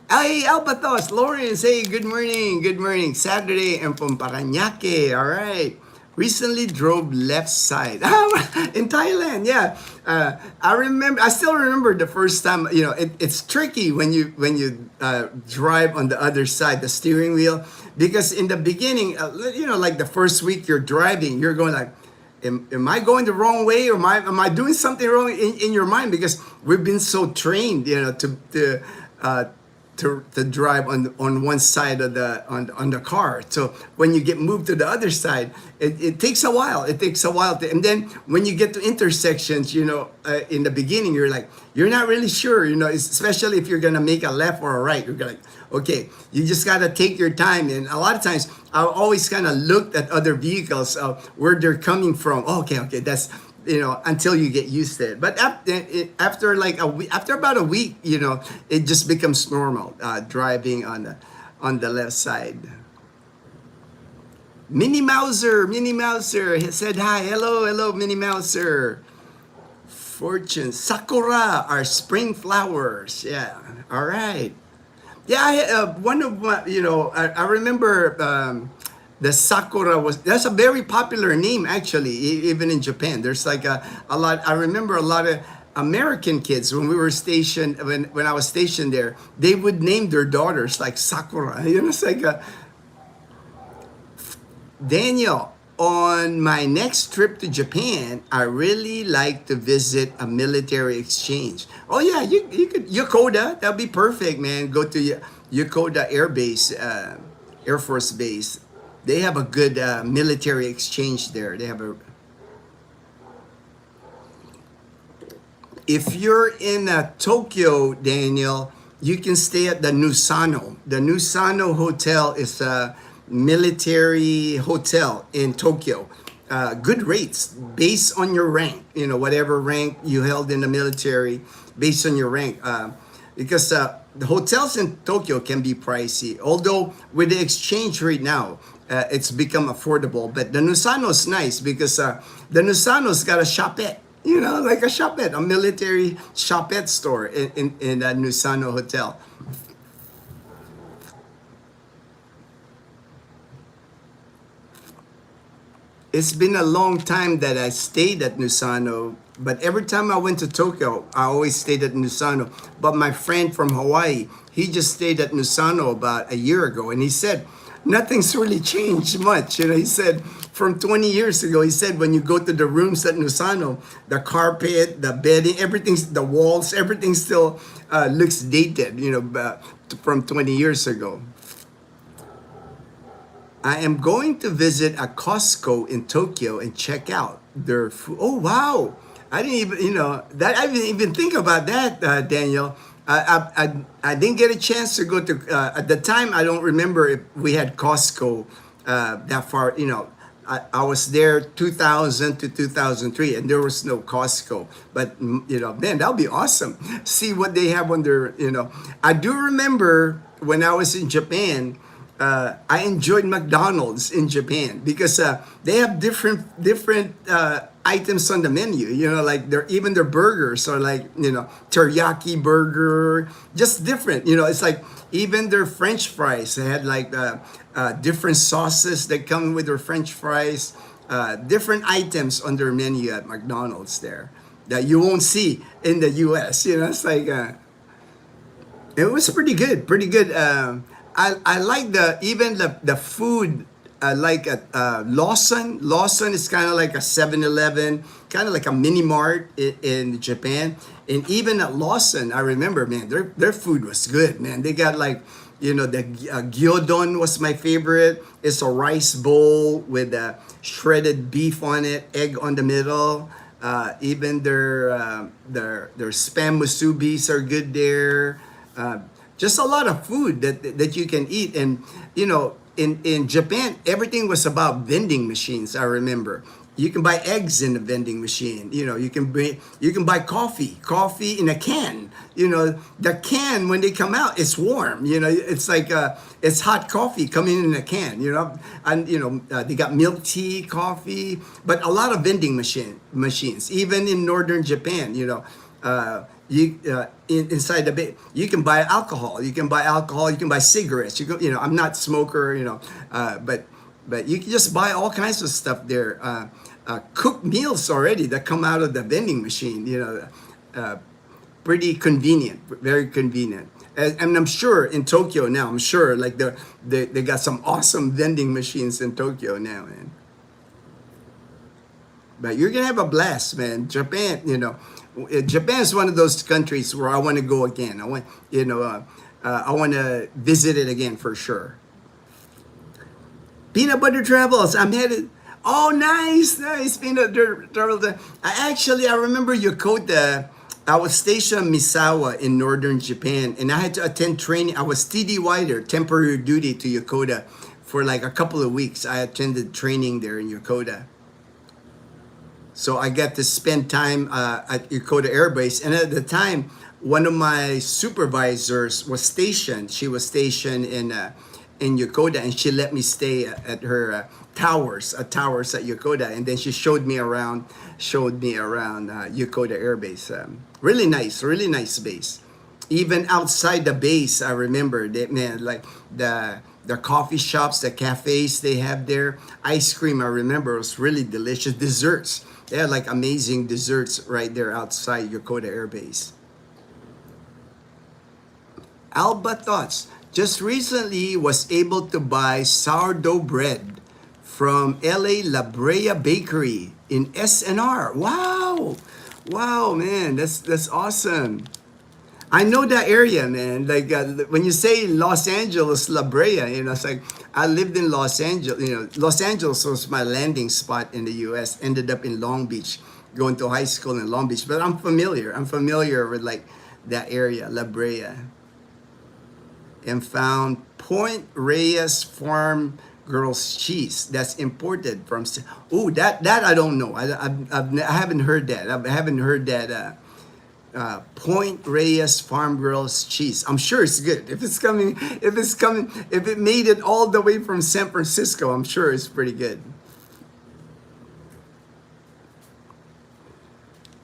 Hey, Albatos, Lawrence, hey, good morning, Saturday, I'm from Parañaque, all right. Recently drove left side in Thailand. Yeah, I still remember the first time. It's tricky when you drive on the other side, the steering wheel, because in the beginning, like the first week you're driving, you're going like, am I going the wrong way, or am I doing something wrong in your mind? Because we've been so trained, to drive on one side of the car. So when you get moved to the other side, it takes a while. And then when you get to intersections, in the beginning, you're not really sure, especially if you're gonna make a left or a right. You're like, okay, you just gotta take your time. And a lot of times, I always kind of looked at other vehicles, where they're coming from. Okay, that's, until you get used to it. But after about a week, it just becomes normal, driving on the left side. Minnie Mouser said hi. Hello, Minnie Mouser. Fortune, Sakura are spring flowers. Yeah, all right. Yeah, one of my, I remember. The Sakura that's a very popular name actually, even in Japan. There's like a lot. I remember a lot of American kids when we were stationed, when I was stationed there, they would name their daughters like Sakura. It's like Daniel, on my next trip to Japan, I really like to visit a military exchange. Oh yeah, you could, Yokota, that'd be perfect, man. Go to Yokota Air Base, Air Force Base. They have a good military exchange there. If you're in Tokyo, Daniel, you can stay at the Nusano. The Nusano Hotel is a military hotel in Tokyo. Good rates based on your rank. Whatever rank you held in the military, based on your rank. Because the hotels in Tokyo can be pricey. Although with the exchange rate now, it's become affordable. But the Nusano's nice because the Nusano's got a shopette, like a shopette, a military shopette store in that Nusano hotel. It's been a long time that I stayed at Nusano, but every time I went to Tokyo, I always stayed at Nusano. But my friend from Hawaii, he just stayed at Nusano about a year ago, and he said, nothing's really changed much. He said from 20 years ago, he said when you go to the rooms at Nusano, the carpet, the bedding, the walls, everything still looks dated, from 20 years ago. I am going to visit a Costco in Tokyo and check out their food. Oh, wow. I didn't even, that I didn't even think about that, Daniel. I didn't get a chance to go to, at the time, I don't remember if we had Costco that far, I was there 2000 to 2003 and there was no Costco, but man, that'll be awesome. See what they have on their, I do remember when I was in Japan, I enjoyed McDonald's in Japan because they have different items on the menu. Like even their burgers are like teriyaki burger, just different. It's like even their French fries. They had like different sauces that come with their French fries. Different items on their menu at McDonald's there that you won't see in the U.S. It's like it was pretty good. I like even the food I like Lawson. Lawson is kind of like a 7-Eleven, kind of like a mini mart in Japan. And even at Lawson, I remember, man, their food was good, man. They got like, the gyudon was my favorite. It's a rice bowl with shredded beef on it, egg on the middle. Even their spam musubis are good there. Just a lot of food that you can eat. And in Japan, everything was about vending machines. I remember you can buy eggs in the vending machine. You can buy coffee in a can. The can, when they come out, it's warm. It's like it's hot coffee coming in a can. And they got milk tea, coffee, but a lot of vending machines. Even in northern Japan, inside the bay, you can buy alcohol. You can buy cigarettes. I'm not a smoker. But you can just buy all kinds of stuff there. Cooked meals already that come out of the vending machine. Pretty convenient, very convenient. And I'm sure in Tokyo now, like they got some awesome vending machines in Tokyo now, man. But you're gonna have a blast, man. Japan, Japan is one of those countries where I want to go again. I want to visit it again for sure. Peanut butter travels. I'm headed. Oh, nice. Peanut butter travels. I remember Yokota. I was stationed in Misawa in northern Japan, and I had to attend training. I was TDY there, temporary duty to Yokota, for like a couple of weeks. I attended training there in Yokota. So I got to spend time at Yokota Air Base. And at the time, one of my supervisors was stationed. She was stationed in Yokota, and she let me stay at her towers at Yokota. And then she showed me around Yokota Air Base. Really nice base. Even outside the base, I remember that, man, like the coffee shops, the cafes they have there. Ice cream, I remember, was really delicious. Desserts. They had like amazing desserts right there outside Yokota Air Base. Alba Thoughts. Just recently was able to buy sourdough bread from LA La Brea Bakery in SNR. Wow. Wow, man. That's awesome. I know that area, man. Like when you say Los Angeles, La Brea, it's like I lived in Los Angeles. Los Angeles was my landing spot in the U.S. Ended up in Long Beach, going to high school in Long Beach. But I'm familiar. I'm familiar with like that area, La Brea. And found Point Reyes Farm Girls cheese that's imported from. Oh, that I don't know. I haven't heard that. I haven't heard that. Point Reyes Farm Girls cheese. I'm sure it's good. If it made it all the way from San Francisco, I'm sure it's pretty good.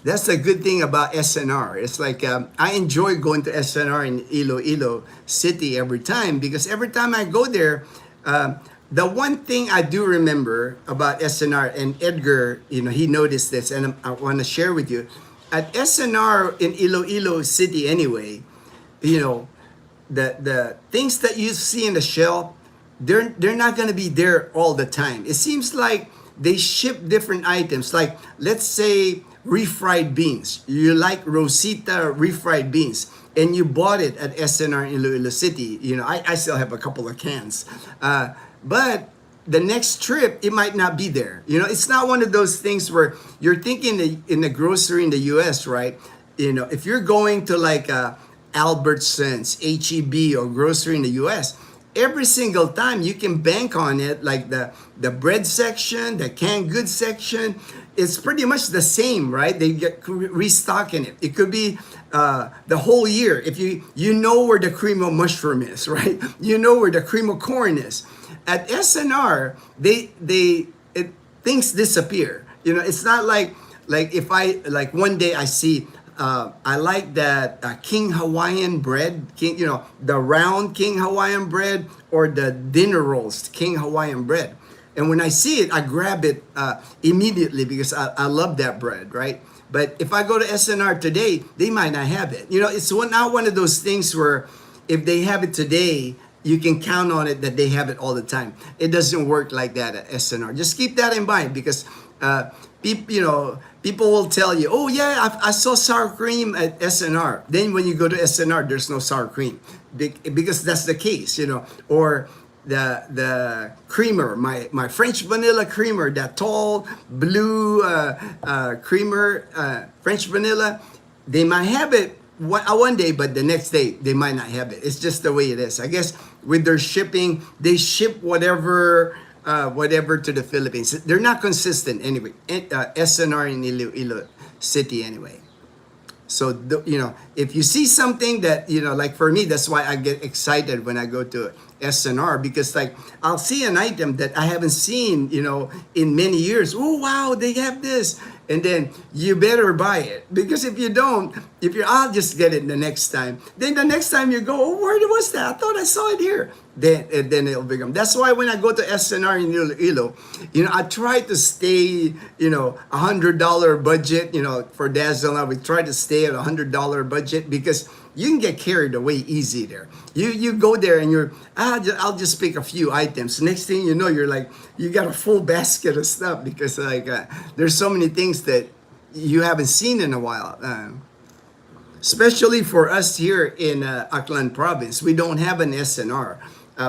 That's the good thing about SNR. It's like I enjoy going to SNR in Iloilo City every time, because every time I go there, the one thing I do remember about SNR, and Edgar, he noticed this, and I want to share with you. At SNR in Iloilo City anyway, the things that you see in the shelf, they're not going to be there all the time. It seems like they ship different items. Like, let's say refried beans. You like Rosita refried beans, and you bought it at SNR in Iloilo City. I still have a couple of cans. But the next trip, it might not be there. It's not one of those things where you're thinking in the grocery in the U.S., right? If you're going to like Albertsons, H-E-B, or grocery in the U.S., every single time you can bank on it, like the bread section, the canned goods section, it's pretty much the same, right? They get restocking it. It could be the whole year. If you know where the cream of mushroom is, right? You know where the cream of corn is. At SNR, things disappear. It's not like if I like one day I see I like that King Hawaiian bread, the round King Hawaiian bread, or the dinner rolls King Hawaiian bread. And when I see it, I grab it immediately because I love that bread, right? But if I go to SNR today, they might not have it. It's not one of those things where if they have it today, you can count on it that they have it all the time. It doesn't work like that at SNR. Just keep that in mind, because people will tell you, oh yeah, I saw sour cream at SNR. Then when you go to SNR, there's no sour cream, because that's the case, or the creamer, my French vanilla creamer, that tall blue creamer, French vanilla. They might have it one day, but the next day they might not have it. It's just the way it is. I guess with their shipping, they ship whatever to the Philippines. They're not consistent anyway. SNR in Iloilo City anyway. So if you see something that like for me, that's why I get excited when I go to SNR, because like I'll see an item that I haven't seen in many years. Oh wow, they have this, and then you better buy it, because if you don't, I'll just get it the next time. Then the next time you go, oh, where was that? I thought I saw it here. Then it'll become. That's why when I go to SNR in Iloilo, I try to stay, $100 budget. For Dazzle, I would try to stay at $100 budget, because you can get carried away easy there. You go there and I'll just pick a few items. Next thing you know, you're like, you got a full basket of stuff, because there's so many things that you haven't seen in a while. Especially for us here in Aklan province, we don't have an SNR.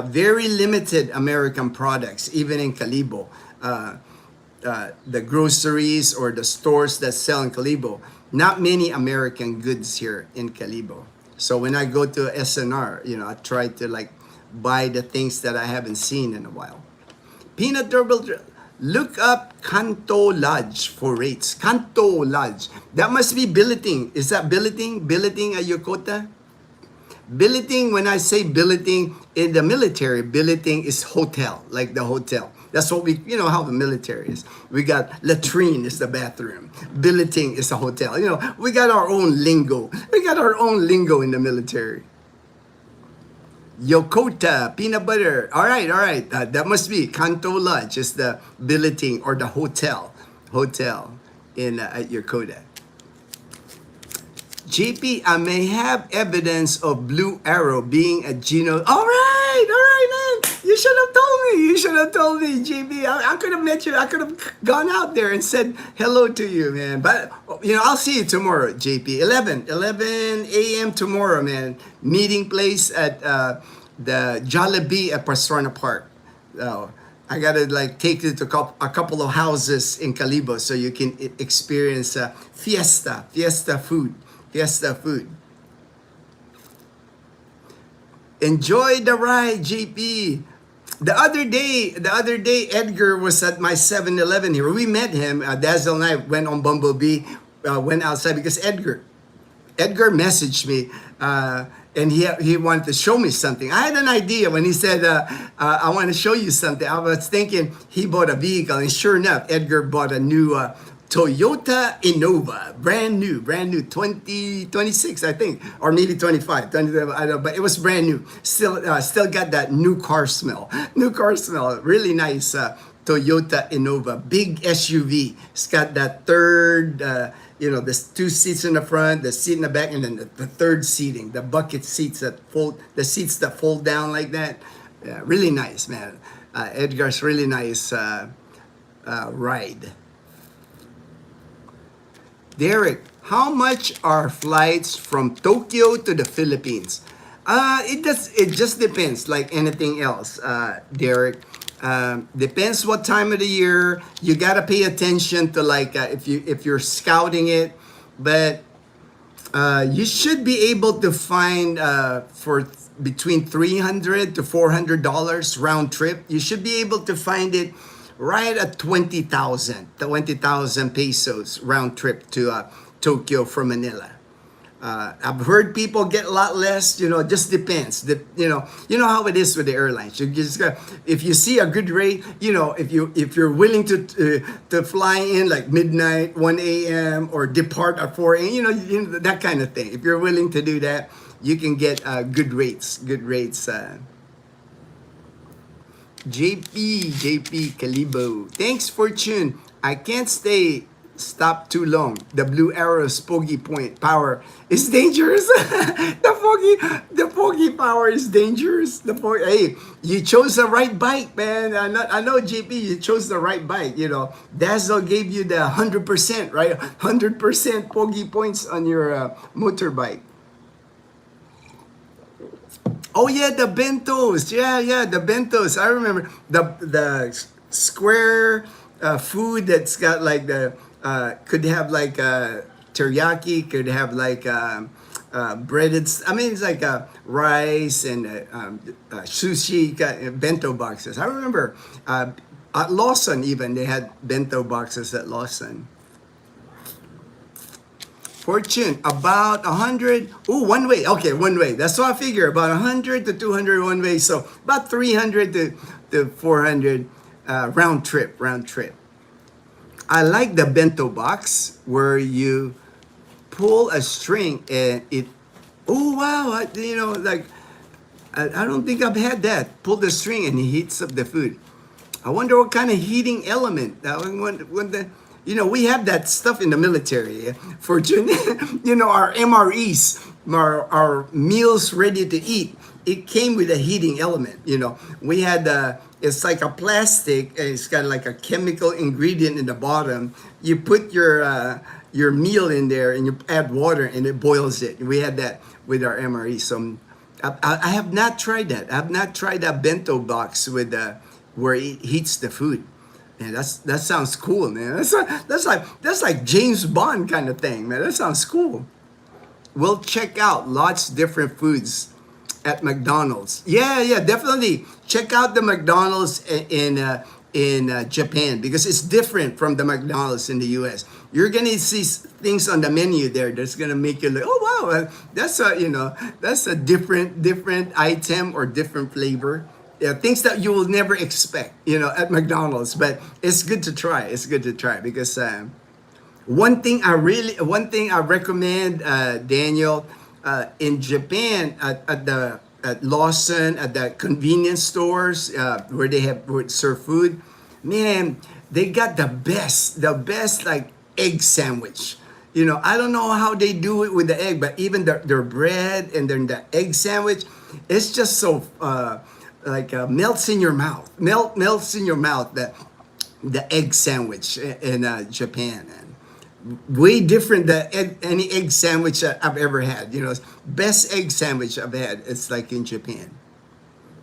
Very limited American products, even in Kalibo. The groceries or the stores that sell in Kalibo, not many American goods here in Kalibo. So when I go to SNR, I try to buy the things that I haven't seen in a while. Peanut Turtle, look up Kanto Lodge for rates. Kanto Lodge. That must be billeting. Is that billeting? Billeting at Yokota? Billeting, when I say billeting in the military, billeting is hotel, like the hotel. That's what how the military is. We got latrine is the bathroom. Billeting is a hotel. We got our own lingo. We got our own lingo in the military. Yokota, peanut butter. All right. That must be Kanto Lodge is the billeting or the hotel in at Yokota. JP, I may have evidence of Blue Arrow being a Gino. All right, man. You should have told me, JP. I could have met you. I could have gone out there and said hello to you, man. But, I'll see you tomorrow, JP. 11 a.m. tomorrow, man. Meeting place at the Jollibee at Pastrana Park. I got to take you to a couple of houses in Kalibo so you can experience fiesta food. Enjoy the ride, JP. The other day, Edgar was at my 7-Eleven here. We met him. Dazzle and I went on Bumblebee, went outside because Edgar messaged me, and he wanted to show me something. I had an idea when he said, I want to show you something. I was thinking he bought a vehicle, and sure enough, Edgar bought a new Toyota Innova, brand new, 2026, I think, or maybe 25, I don't know, but it was brand new. Still got that new car smell. Really nice Toyota Innova, big SUV. It's got that third, there's 2 seats in the front, the seat in the back, and then the third seating, the bucket seats that fold down like that. Yeah, really nice, man. Edgar's really nice ride. Derek, how much are flights from Tokyo to the Philippines? It just depends, like anything else, Derek. Depends what time of the year. You gotta pay attention to if you're scouting it, but you should be able to find for between $300 to $400 round trip. You should be able to find it right at 20,000 pesos round trip to Tokyo from Manila. I've heard people get a lot less. Just depends. You know how it is with the airlines. You just if you see a good rate, if you're willing to fly in like midnight, 1 a.m. or depart at 4 a.m. That kind of thing. If you're willing to do that, you can get good rates. JP Kalibo. Thanks, Fortune. I can't stay stop too long. The blue arrow's poggy point power is dangerous. the poggy power is dangerous. Hey, you chose the right bike, man. I know, JP, you chose the right bike. You know, Dazzle gave you the 100%, right? 100% poggy points on your motorbike. Oh yeah, the bentos. Yeah, the bentos. I remember the square food that's got like the could have like teriyaki, could have like breaded. I mean, it's like rice and sushi bento boxes. I remember at Lawson even they had bento boxes at Lawson. Fortune, about 100. Oh, one way. Okay, one way. That's what I figure. About 100 to 200 one way. So about 300 to 400 round trip. I like the bento box where you pull a string and it. Oh wow! You know, like I don't think I've had that. Pull the string and it heats up the food. I wonder what kind of heating element. You know, we have that stuff in the military. Fortune, you know, our MREs, our meals ready to eat. It came with a heating element. You know, we had it's like a plastic. And it's got like a chemical ingredient in the bottom. You put your meal in there and you add water and it boils it. We had that with our MRE. So I have not tried that. I have not tried that bento box with where it heats the food. Man, that sounds cool, man. That's like James Bond kind of thing, man. That sounds cool. We'll check out lots different foods at McDonald's. Yeah, definitely check out the McDonald's in Japan because it's different from the McDonald's in the U.S. You're gonna see things on the menu there that's gonna make you like, oh wow, that's a different item or different flavor. Yeah, things that you will never expect, you know, at McDonald's. But it's good to try. It's good to try because one thing I recommend, Daniel, in Japan at Lawson, at the convenience stores where they serve food, man, they got the best like egg sandwich. You know, I don't know how they do it with the egg, but even their bread and then the egg sandwich, it's just so. Melts in your mouth. Melts in your mouth. The egg sandwich in Japan, and way different than any egg sandwich that I've ever had. You know, best egg sandwich I've had. It's like in Japan.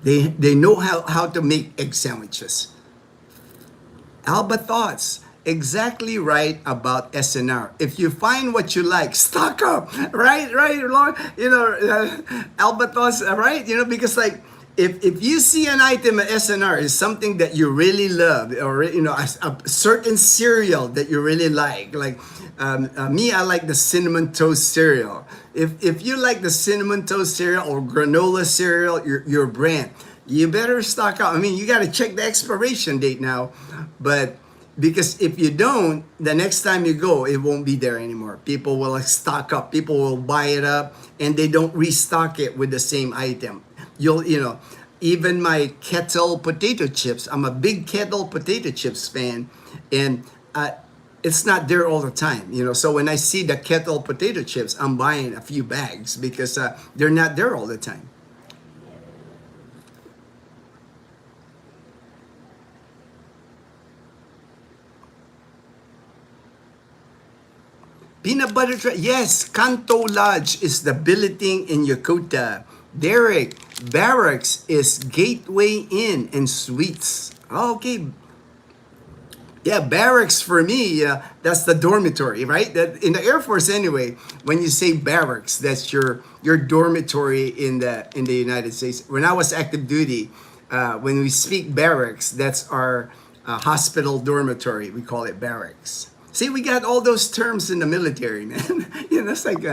They know how to make egg sandwiches. Alba thoughts. Exactly right about SNR. If you find what you like, stock up. Right, Lord. You know, Alba thoughts. Right. You know, because like. If you see an item at SNR is something that you really love, or you know, a certain cereal that you really like me, I like the cinnamon toast cereal. If you like the cinnamon toast cereal or granola cereal, your brand, you better stock up. I mean, you got to check the expiration date now, but because if you don't, the next time you go, it won't be there anymore. People will stock up. People will buy it up, and they don't restock it with the same item. Even my kettle potato chips. I'm a big kettle potato chips fan, and it's not there all the time. You know, so when I see the kettle potato chips, I'm buying a few bags because they're not there all the time. Peanut butter, yes, Kanto Lodge is the billeting in Yokota. Derek, Barracks is Gateway Inn and Suites. Okay. Yeah, barracks for me, that's the dormitory, right? That in the Air Force anyway, when you say barracks, that's your dormitory in the United States. When I was active duty, when we speak barracks, that's our hospital dormitory. We call it barracks. See, we got all those terms in the military, man. You know, it's like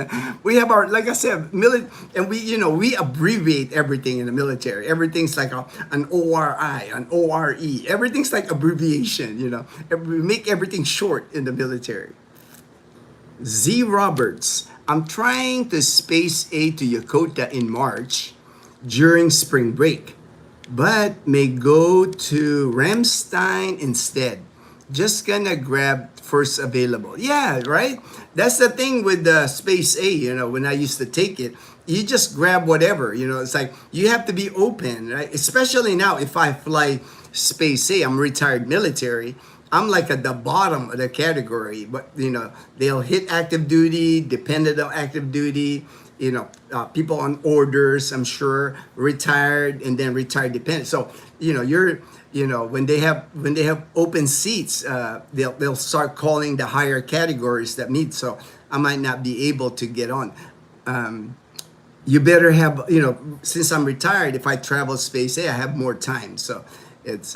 we have our, like I said, and we abbreviate everything in the military. Everything's like an ORI, an ORE. Everything's like abbreviation. You know, we make everything short in the military. Z Roberts, I'm trying to space A to Yokota in March during spring break, but may go to Ramstein instead. Just gonna grab first available. Yeah, right? That's the thing with the Space A, when I used to take it, you just grab whatever, it's like you have to be open, right? Especially now if I fly Space A, I'm retired military. I'm like at the bottom of the category, but they'll hit active duty, dependent on active duty, people on orders, I'm sure, retired and then retired dependent. So, you're when they have open seats, they'll start calling the higher categories that meet. So I might not be able to get on. You better have, since I'm retired, if I travel Space A, I have more time. So it's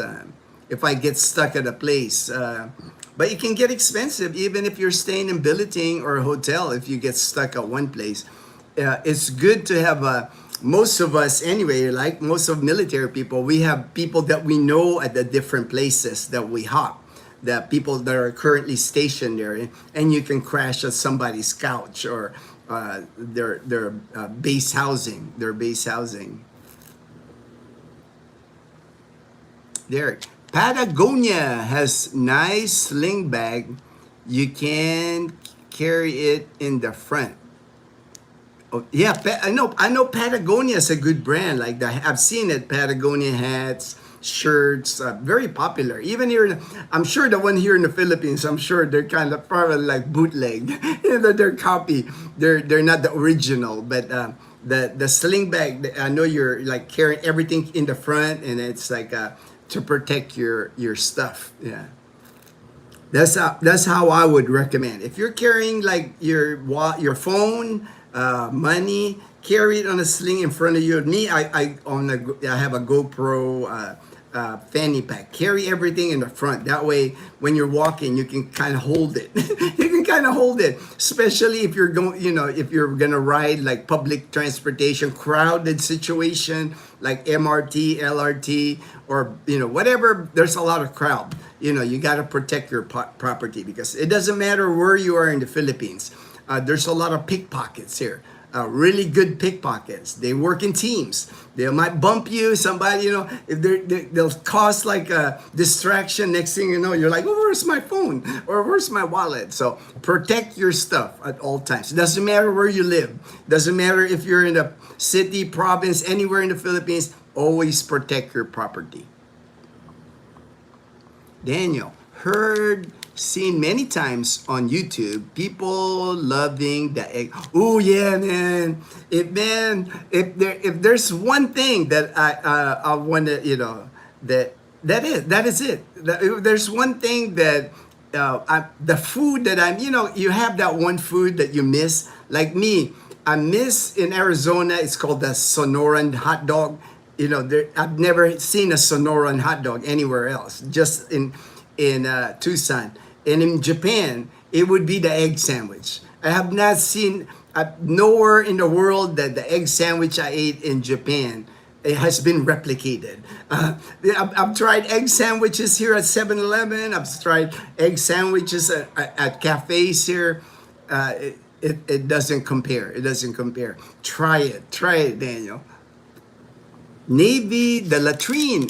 if I get stuck at a place, but it can get expensive even if you're staying in billeting or a hotel. If you get stuck at one place, it's good to have most of us anyway, like most of military people, we have people that we know at the different places that we hop, that people that are currently stationed there, and you can crash at somebody's couch or their base housing, there. Patagonia has nice sling bag. You can carry it in the front. Oh, yeah, I know Patagonia is a good brand. Like I've seen it. Patagonia hats, shirts, very popular. Even here, I'm sure the one here in the Philippines, I'm sure they're kind of probably like bootleg. They're copy. They're not the original. But the sling bag, I know you're like carrying everything in the front, and it's like to protect your stuff. Yeah. That's how I would recommend. If you're carrying like your phone, money, carry it on a sling in front of you. Me, I have a GoPro fanny pack. Carry everything in the front. That way, when you're walking, you can kind of hold it. You can kind of hold it, especially if you're going, if you're gonna ride like public transportation, crowded situation like MRT, LRT, or whatever. There's a lot of crowd. You got to protect your property because it doesn't matter where you are in the Philippines. There's a lot of pickpockets here. Really good pickpockets. They work in teams. They might bump you. Somebody, if they'll cause like a distraction. Next thing you know, you're like, oh, where's my phone? Or where's my wallet? So protect your stuff at all times. It doesn't matter where you live. Doesn't matter if you're in a city, province, anywhere in the Philippines. Always protect your property. Daniel, seen many times on YouTube, people loving the egg. Oh yeah, man! If there's one thing that I want to, that is it. If there's one thing that the food that you have that one food that you miss. Like me, I miss in Arizona. It's called the Sonoran hot dog. I've never seen a Sonoran hot dog anywhere else. Just in Tucson. And in Japan, it would be the egg sandwich. I have not seen nowhere in the world that the egg sandwich I ate in Japan, it has been replicated. I've tried egg sandwiches here at 7-Eleven. I've tried egg sandwiches at cafes here. It doesn't compare. It doesn't compare. Try it, Daniel. Navy, the latrine,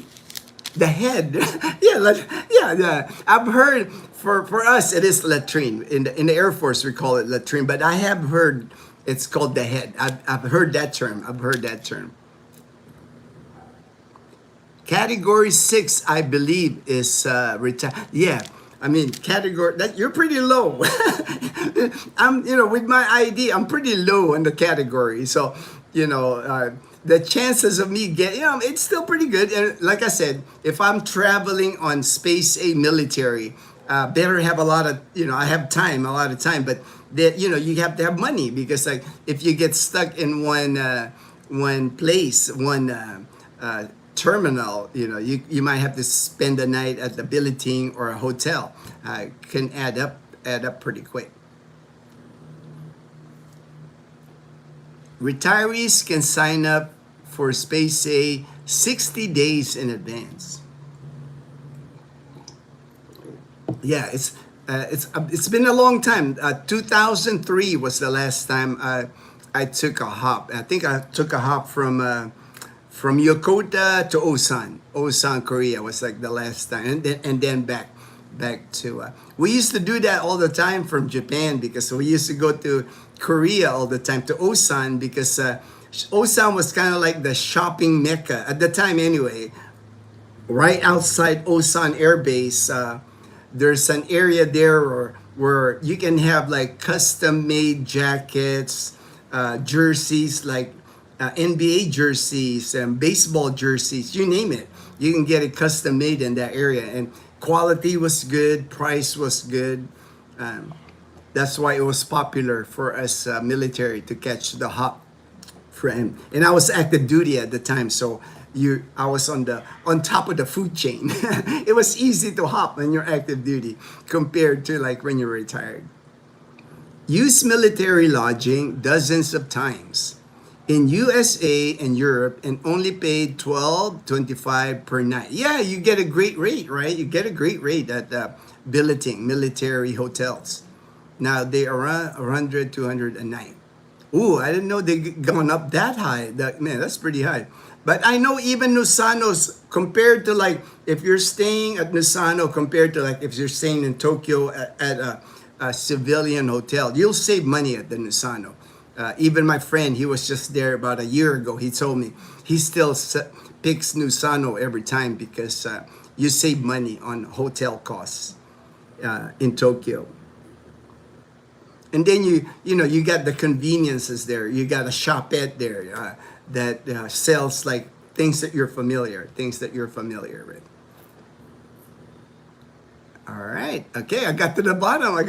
the head. Yeah. I've heard for us it is latrine. In the Air Force we call it latrine, but I have heard it's called the head. I've heard that term. Category 6, I believe, is Yeah, I mean category that you're pretty low. I'm with my ID, I'm pretty low in the category. So the chances of me getting, it's still pretty good. And like I said, if I'm traveling on Space A military, better have a lot of, I have a lot of time, but that, you have to have money because like if you get stuck in one place, one terminal, you might have to spend the night at the billeting or a hotel. Can add up pretty quick. Retirees can sign up for Space A 60 days in advance. Yeah, it's been a long time. 2003 was the last time I took a hop. I think I took a hop from Yokota to Osan, Korea was like the last time, and then back. back to. We used to do that all the time from Japan because we used to go to Korea all the time, to Osan, because Osan was kind of like the shopping mecca at the time anyway. Right outside Osan Air Base, there's an area there where you can have like custom made jackets, jerseys, like NBA jerseys and baseball jerseys, you name it. You can get it custom made in that area. And quality was good, price was good. Um, that's why it was popular for us military to catch the hop friend. And I was active duty at the time, so I was on top of the food chain. It was easy to hop when you're active duty compared to like when you're retired. Use military lodging dozens of times in USA and Europe and only paid 12.25 per night. Yeah, you get a great rate, right? You get a great rate at billeting military hotels. Now they are around 100, 200 a night. Ooh, I didn't know they gone up that high. Man, that's pretty high. But I know even Nusanos, compared to like, if you're staying at Nusano compared to like if you're staying in Tokyo at a civilian hotel, you'll save money at the Nusano. Even my friend, he was just there about a year ago. He told me he still picks Nusano every time because you save money on hotel costs in Tokyo. And then you got the conveniences there. You got a shopette there that sells like things that you're familiar with. All right. Okay, I got to the bottom. Of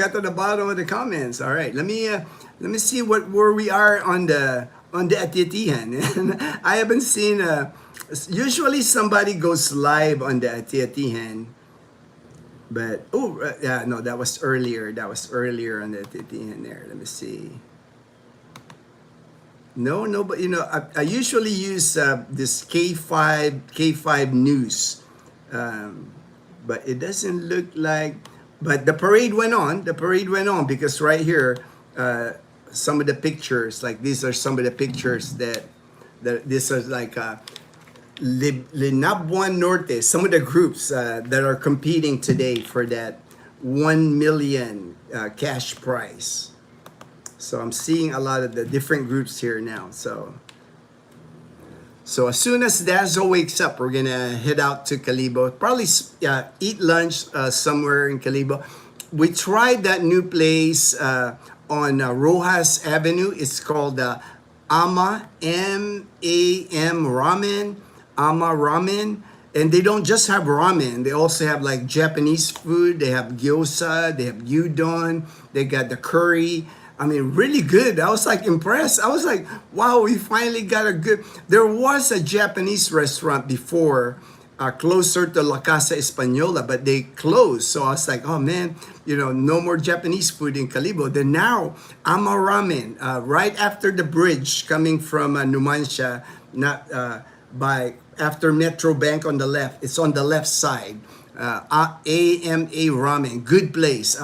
the comments. All right. Let me see where we are on the Atiatihan. And I haven't seen. Usually somebody goes live on the Atiatihan. But yeah, no, that was earlier. On the Atiatihan there. Let me see. No, but I usually use this K5 news. But it doesn't look like. But the parade went on. Because right here, some of the pictures, like these are some of the pictures that this is like Linabuan Norte. Some of the groups that are competing today for that 1 million cash prize. So I'm seeing a lot of the different groups here now. So as soon as Dazo wakes up, we're gonna head out to Calibo. Probably eat lunch somewhere in Calibo. We tried that new place on Rojas Avenue. It's called Ama, M-A-M Ramen, Ama Ramen. And they don't just have ramen. They also have like Japanese food. They have gyoza. They have udon. They got the curry. I mean, really good. I was like impressed. I was like, wow, we finally got a good. There was a Japanese restaurant before, closer to La Casa Española, but they closed. So I was like, oh man, no more Japanese food in Calibo. Then now, Ama Ramen, right after the bridge coming from Numancia, not after Metro Bank on the left. It's on the left side. AMA Ramen, good place.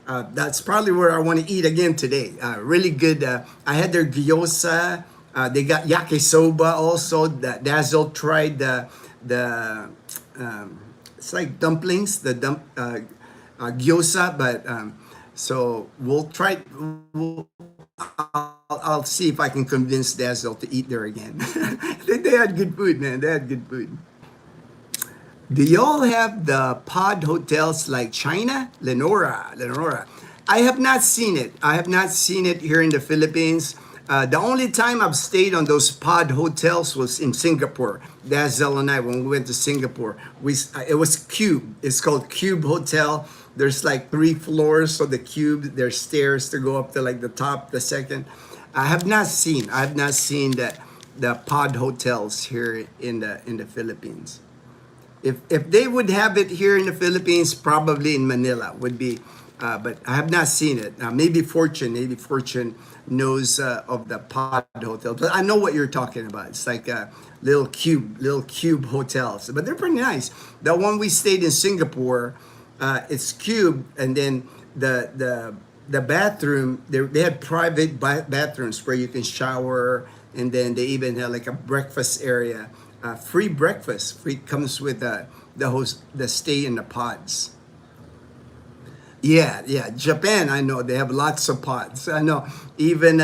That's probably where I want to eat again today. Really good. I had their gyoza. They got yakisoba also. Dazzle tried the it's like dumplings, gyoza. But so we'll try. I'll see if I can convince Dazzle to eat there again. They had good food, man. They had good food. Do y'all have the pod hotels like China? Lenora. I have not seen it. Here in the Philippines. The only time I've stayed on those pod hotels was in Singapore. Dazzle and I, when we went to Singapore, it was Cube. It's called Cube Hotel. There's like 3 floors, so the Cube, there's stairs to go up to like the top, the second. I have not seen the pod hotels here in the Philippines. If they would have it here in the Philippines, probably in Manila would be, but I have not seen it. Maybe Fortune knows of the pod hotel. But I know what you're talking about. It's like little cube hotels, but they're pretty nice. The one we stayed in Singapore, it's cube, and then the bathroom, they had private bathrooms where you can shower, and then they even had like a breakfast area. Free breakfast. Free comes with the stay in the pods. Yeah, yeah. Japan, I know they have lots of pods. I know even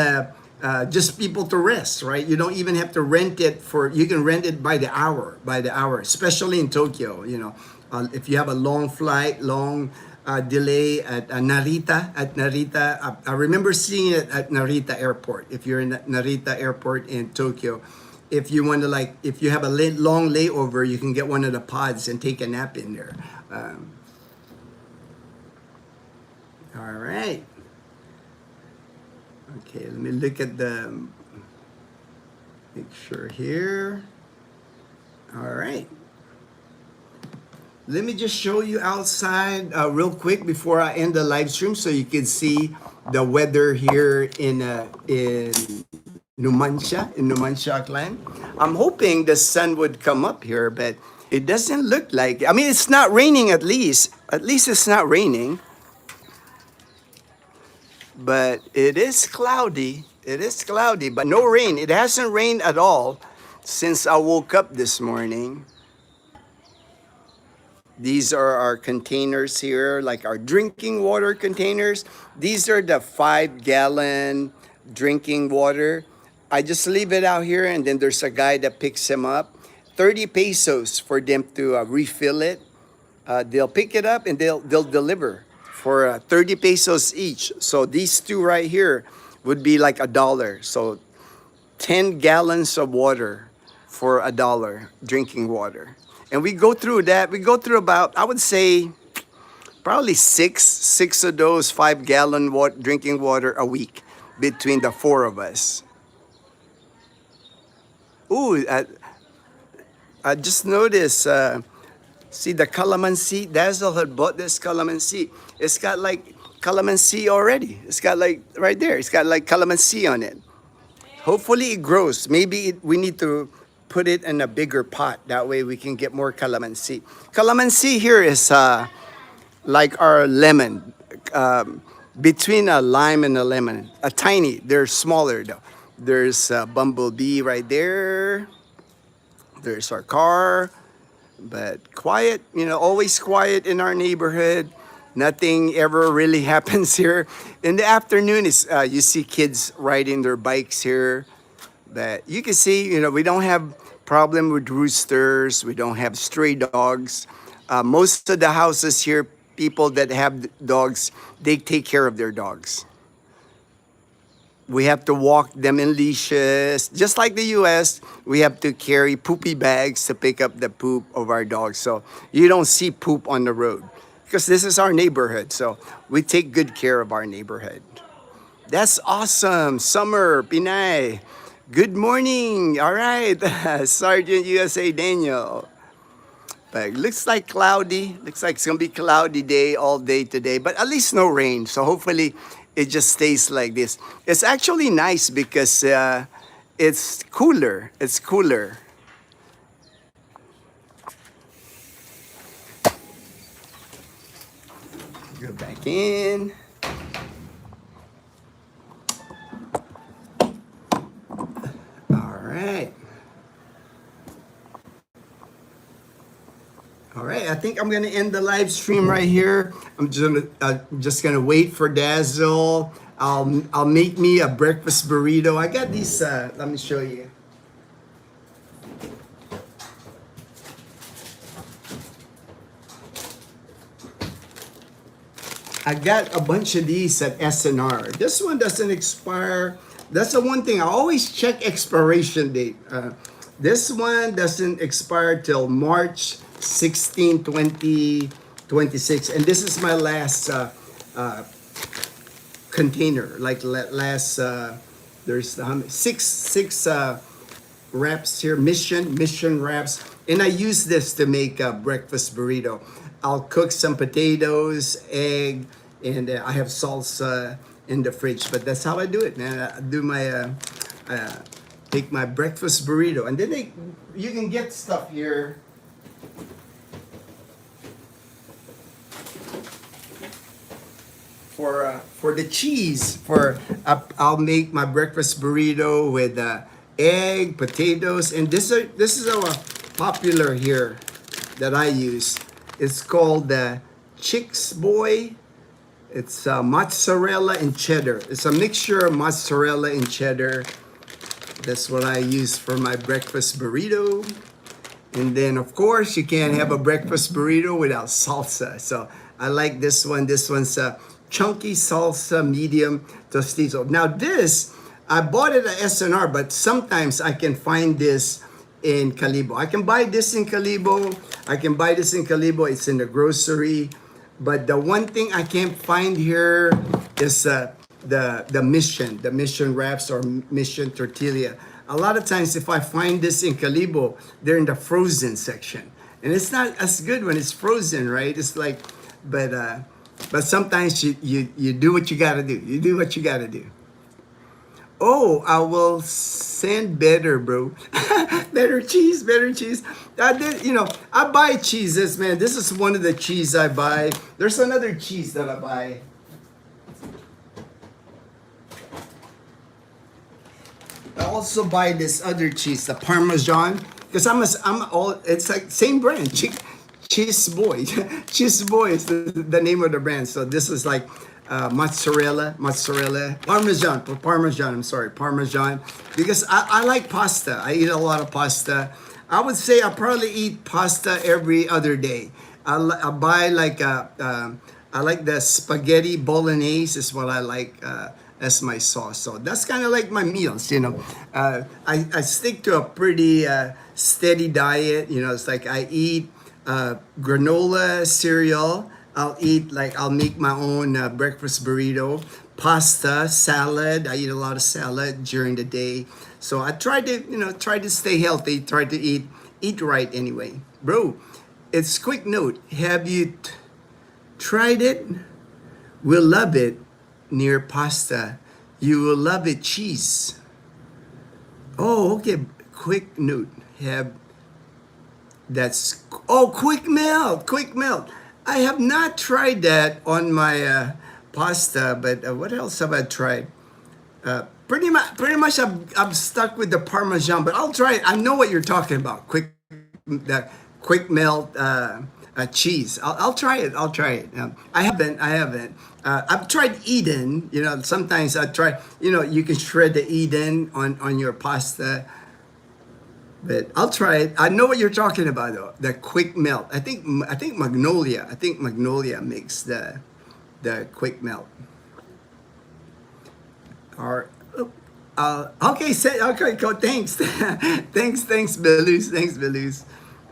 just people to rest, right? You don't even have to rent it for. You can rent it by the hour. Especially in Tokyo, if you have a long flight, long delay at Narita. I remember seeing it at Narita Airport. If you're in Narita Airport in Tokyo, if you want to if you have a long layover, you can get one of the pods and take a nap in there. Um, all right. Okay, let me look at the picture here. All right. Let me just show you outside real quick before I end the live stream so you can see the weather here in Numancia clan. I'm hoping the sun would come up here, but it doesn't look like it. I mean, it's not raining at least. At least it's not raining. But it is cloudy. It is cloudy, but no rain. It hasn't rained at all since I woke up this morning. These are our containers here, like our drinking water containers. These are the 5-gallon drinking water. I just leave it out here and then there's a guy that picks them up. 30 pesos for them to refill it. They'll pick it up and they'll deliver for 30 pesos each. So these two right here would be like $1. So 10 gallons of water for $1, drinking water. And we go through that. We go through about, I would say, probably six of those 5-gallon drinking water a week between the four of us. Ooh, I just noticed, see the calamansi? Dazzle had bought this calamansi. It's got like calamansi already. It's got like, right there, it's got like calamansi on it. Hopefully it grows. Maybe we need to put it in a bigger pot. That way we can get more calamansi. Calamansi here is like our lemon. Between a lime and a lemon. A tiny, they're smaller though. There's a bumblebee right there. There's our car. But quiet, always quiet in our neighborhood. Nothing ever really happens here. In the afternoon, you see kids riding their bikes here. But you can see, we don't have problem with roosters. We don't have stray dogs. Most of the houses here, people that have dogs, they take care of their dogs. We have to walk them in leashes. Just like the US, we have to carry poopy bags to pick up the poop of our dogs. So you don't see poop on the road because this is our neighborhood. So we take good care of our neighborhood. That's awesome. Summer, Pinay. Good morning. All right. Sergeant USA Daniel. But it looks like cloudy. Looks like it's going to be cloudy day all day today. But at least no rain. So hopefully it just stays like this. It's actually nice because it's cooler. It's cooler. Go back in. All right. All right, I think I'm gonna end the live stream right here. I'm just gonna wait for Dazzle. I'll make me a breakfast burrito. I got these. Let me show you. I got a bunch of these at SNR. This one doesn't expire. That's the one thing I always check expiration date. This one doesn't expire till March 16, 2026. And this is my last container. Like last, there's six wraps here, mission wraps. And I use this to make a breakfast burrito. I'll cook some potatoes, egg, and I have salsa in the fridge. But that's how I do it, man. I do my, take my breakfast burrito. And then you can get stuff here. For the cheese, I'll make my breakfast burrito with egg, potatoes, and this is our popular here that I use. It's called the Chicks Boy It's mozzarella and cheddar. It's a mixture of mozzarella and cheddar. That's what I use for my breakfast burrito. And then, of course, you can't have a breakfast burrito without salsa. So I like this one. This one's a chunky salsa, medium tostizo. Now this, I bought it at SNR, but sometimes I can find this in Calibo. I can buy this in Calibo. I can buy this in Calibo. It's in the grocery. But the one thing I can't find here is the mission wraps or mission tortilla. A lot of times if I find this in Calibo, they're in the frozen section. And it's not as good when it's frozen, right? It's like, but sometimes you do what you gotta do. You do what you gotta do. Oh, I will send better, bro. Better cheese, better cheese. I buy cheeses, man. This is one of the cheese I buy. There's another cheese that I buy. I also buy this other cheese, the Parmesan, because it's like same brand, Cheese Boy. Cheese Boy is the name of the brand. So this is like mozzarella, Parmesan, I'm sorry, Parmesan, because I like pasta. I eat a lot of pasta. I would say I probably eat pasta every other day. I buy like I like the spaghetti bolognese is what I like as my sauce. So that's kind of like my meals, you know. I stick to a pretty steady diet. You know, it's like I eat granola cereal. I'll make my own breakfast burrito, pasta, salad. I eat a lot of salad during the day. So I try to stay healthy, try to eat right anyway. Bro, it's quick note. Have you tried it? We'll love it near pasta. You will love it cheese. Oh, okay. Quick note. Quick melt. I have not tried that on my pasta, but what else have I tried? Pretty much I'm stuck with the Parmesan, but I'll try it. I know what you're talking about. The quick melt cheese. I'll try it. I haven't. I've tried Eden. You know, sometimes I try. You know, you can shred the Eden on your pasta. But I'll try it. I know what you're talking about though. The quick melt. I think Magnolia. Makes the quick melt. Or okay, cool. Thanks. thanks, Belus.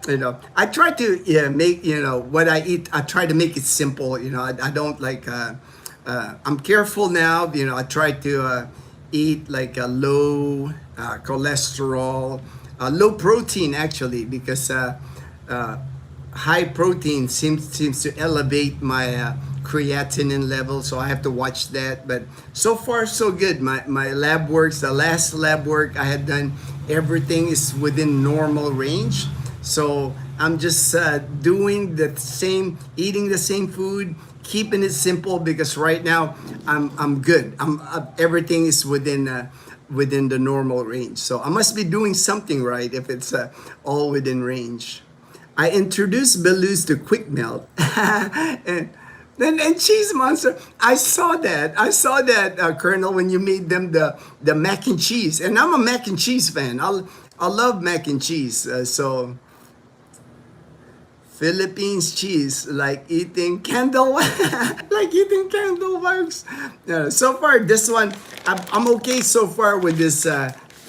You know, I try to make what I eat. I try to make it simple. You know, I don't like. I'm careful now. You know, I try to eat like a low cholesterol. Low protein actually, because high protein seems to elevate my creatinine level, so I have to watch that. But so far so good. My lab works. The last lab work I had done, everything is within normal range. So I'm just doing the same, eating the same food, keeping it simple, because right now I'm good. Everything is within the normal range. So I must be doing something right if it's all within range. I introduced Belus to quick melt and cheese monster. I saw that Colonel, when you made them the mac and cheese, and I'm a mac and cheese fan. I love mac and cheese. So Philippines cheese, like eating candle, wax. So far, this one, I'm okay so far with this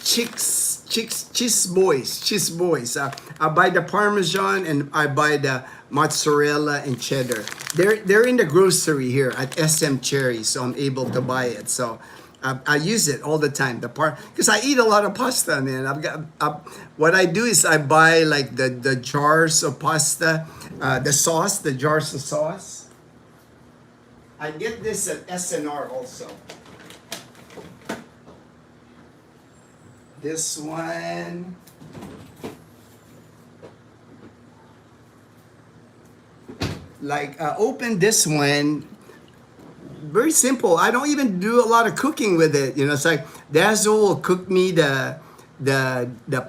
cheese boys. I buy the Parmesan and I buy the mozzarella and cheddar. They're in the grocery here at SM Cherry, so I'm able to buy it. So I use it all the time. Because I eat a lot of pasta, man. What I do is I buy like the jars of pasta, the jars of sauce. I get this at SNR also. This one. Open this one. Very simple. I don't even do a lot of cooking with it. You know, it's like Dazzle will cook me the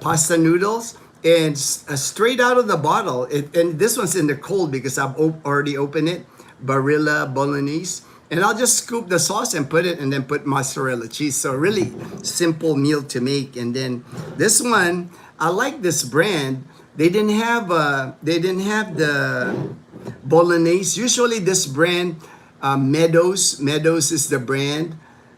pasta noodles, and straight out of the bottle. And this one's in the cold because I've already opened it. Barilla Bolognese. And I'll just scoop the sauce and put it, and then put mozzarella cheese. So really simple meal to make. And then this one, I like this brand. They didn't have the bolognese. Usually this brand, Meadows is the brand.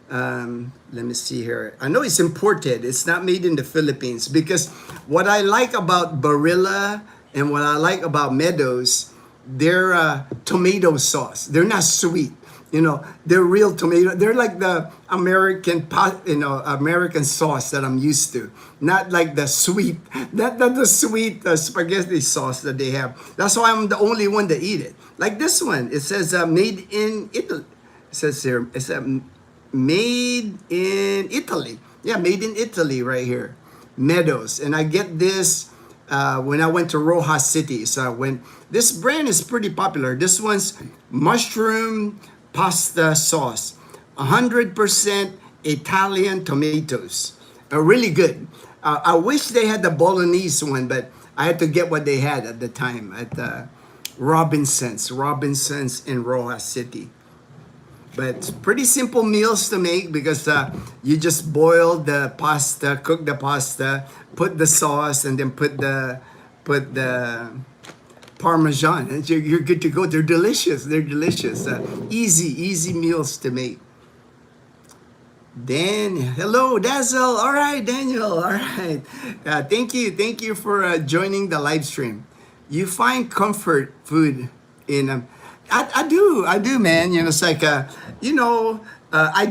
Let me see here. I know it's imported. It's not made in the Philippines, because what I like about Barilla and what I like about Meadows, they're tomato sauce. They're not sweet. They're real tomato. They're like the American American sauce that I'm used to. Not like the sweet, not the sweet spaghetti sauce that they have. That's why I'm the only one to eat it. Like this one, it says made in Italy. It says here, it's made in Italy. Yeah, made in Italy right here. Meadows. And I get this when I went to Rojas City. So this brand is pretty popular. This one's mushroom pasta sauce. 100% Italian tomatoes. Really good. I wish they had the bolognese one, but I had to get what they had at the time at Robinson's in Rojas City. But pretty simple meals to make, because you just boil the pasta, cook the pasta, put the sauce, and then put the Parmesan, and you're good to go. They're delicious. Easy meals to make. Hello, Dazzle. All right, Daniel. All right. Thank you for joining the live stream. You find comfort food in I do, man. It's like I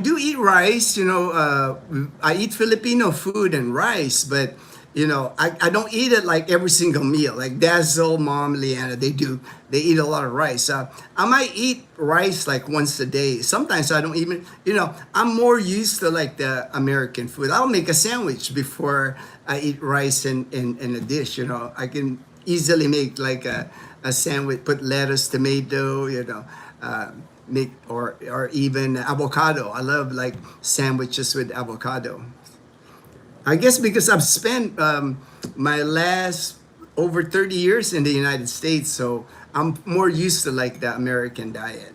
do eat rice. I eat Filipino food and rice, but I don't eat it like every single meal. Like Dazzle, Mom, Leanna, they do. They eat a lot of rice. I might eat rice like once a day. Sometimes I don't even, I'm more used to like the American food. I'll make a sandwich before I eat rice in a dish. I can easily make like a sandwich, put lettuce, tomato, make or even avocado. I love like sandwiches with avocado. I guess because I've spent my last over 30 years in the United States, so I'm more used to like the American diet.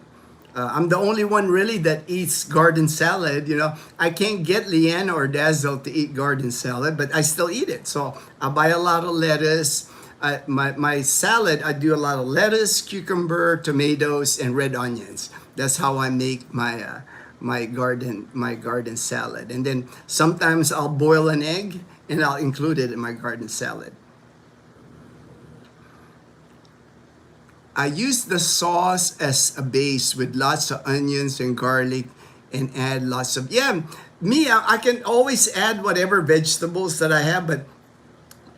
I'm the only one really that eats garden salad. I can't get Leanna or Dazzle to eat garden salad, but I still eat it. So I buy a lot of lettuce. My salad, I do a lot of lettuce, cucumber, tomatoes, and red onions. That's how I make my garden salad. And then sometimes I'll boil an egg and I'll include it in my garden salad. I use the sauce as a base with lots of onions and garlic, and add lots of I can always add whatever vegetables that I have, but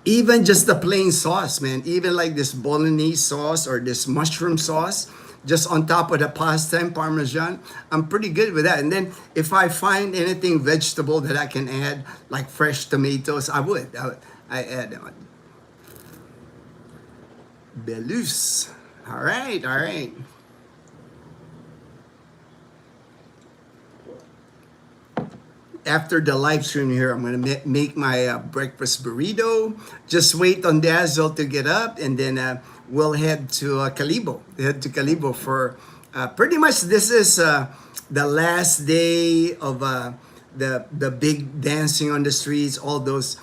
even just the plain sauce, man, even like this bolognese sauce or this mushroom sauce, just on top of the pasta and Parmesan, I'm pretty good with that. And then if I find anything vegetable that I can add, like fresh tomatoes, I add them. Belus. All right. After the live stream here, I'm going to make my breakfast burrito. Just wait on Dazzle to get up, and then we'll head to Calibo. For pretty much this is the last day of the big dancing on the streets, all those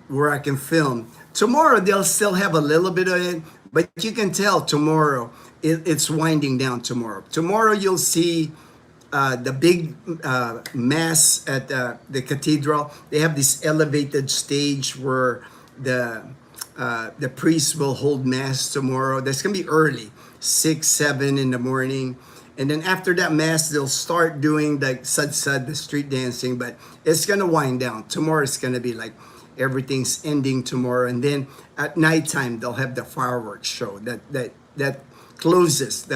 where I can film. Tomorrow, they'll still have a little bit of it, but you can tell tomorrow, it's winding down tomorrow. Tomorrow, you'll see the big mass at the cathedral. They have this elevated stage where the priest will hold mass tomorrow. That's gonna be early, 6-7 in the morning, and then after that mass, they'll start doing the the street dancing. But it's gonna wind down tomorrow. It's gonna be like everything's ending tomorrow, and then at nighttime they'll have the fireworks show that closes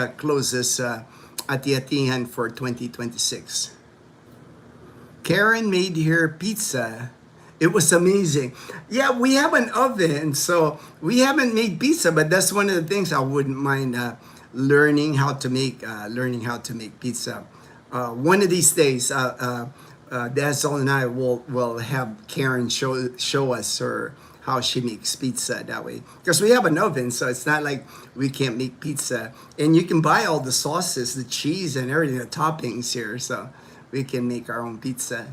Ati-Atihan for 2026. Karen made her pizza. It was amazing. Yeah, we have an oven, so we haven't made pizza, but that's one of the things I wouldn't mind learning how to make pizza. One of these days, Dazzle and I will have Karen show us how she makes pizza that way. Because we have an oven, so it's not like we can't make pizza. And you can buy all the sauces, the cheese and everything, the toppings here, so we can make our own pizza.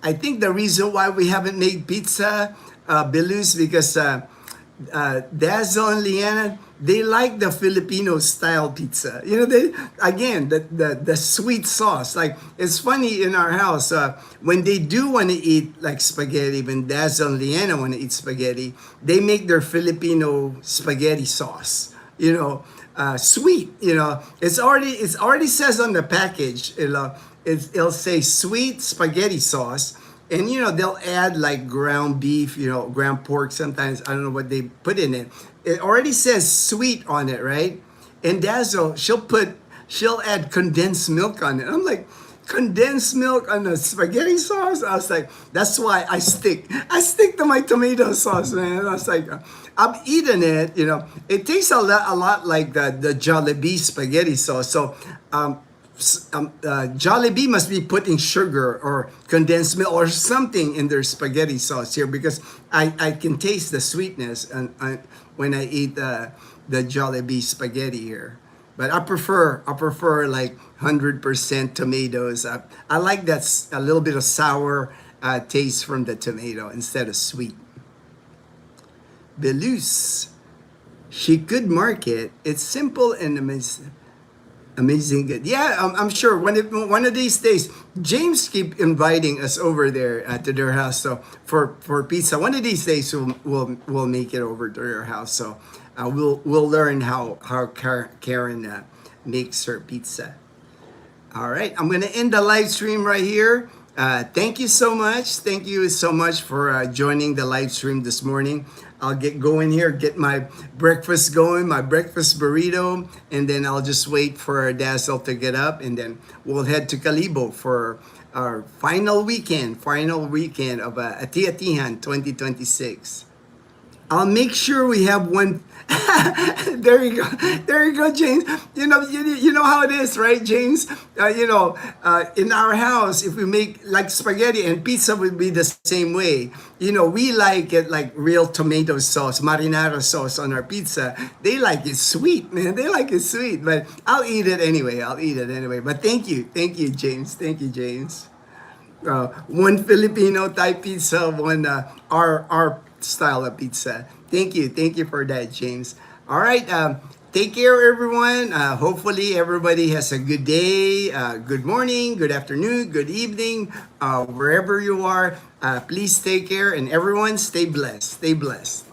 I think the reason why we haven't made pizza, Belus, because Dazzle and Leanna, they like the Filipino style pizza. You know, they again the sweet sauce. Like it's funny in our house when they do want to eat like spaghetti. When Dazzle and Leanna want to eat spaghetti, they make their Filipino spaghetti sauce. You know, sweet. You know, it's already says on the package. It'll say sweet spaghetti sauce. And you know, they'll add like ground beef, you know, ground pork sometimes. I don't know what they put in it. It already says sweet on it, right? And Dazzle, she'll add condensed milk on it. I'm like, condensed milk on the spaghetti sauce? I was like, that's why I stick to my tomato sauce, man. I was like, I'm eating it, you know. It tastes a lot like the Jollibee spaghetti sauce. So, Jollibee must be putting sugar or condensed milk or something in their spaghetti sauce here because I can taste the sweetness when I eat the Jollibee spaghetti here. But I prefer like 100% tomatoes. I like that a little bit of sour taste from the tomato instead of sweet. Belus, she could market. It's simple and amazing good. Yeah, I'm sure one of these days, James keep inviting us over there to their house. So for pizza, one of these days we'll make it over to their house. So we'll learn how Karen makes her pizza. All right, I'm gonna end the live stream right here. Thank you so much. Thank you so much for joining the live stream this morning. I'll get going here, get my breakfast going, my breakfast burrito, and then I'll just wait for Dazzle to get up, and then we'll head to Calibo for our final weekend of Ati-Atihan 2026. I'll make sure we have one. There you go, James. You know how it is, right, James? In our house, if we make like spaghetti and pizza would be the same way. You know, we like it like real tomato sauce, marinara sauce on our pizza. They like it sweet, man. They like it sweet, but I'll eat it anyway. But thank you, James. Thank you, James. One Filipino type pizza, one our style of pizza. Thank you for that, James. All right, take care, everyone. Hopefully, everybody has a good day, good morning, good afternoon, good evening, wherever you are. Please take care, and everyone, stay blessed. Stay blessed.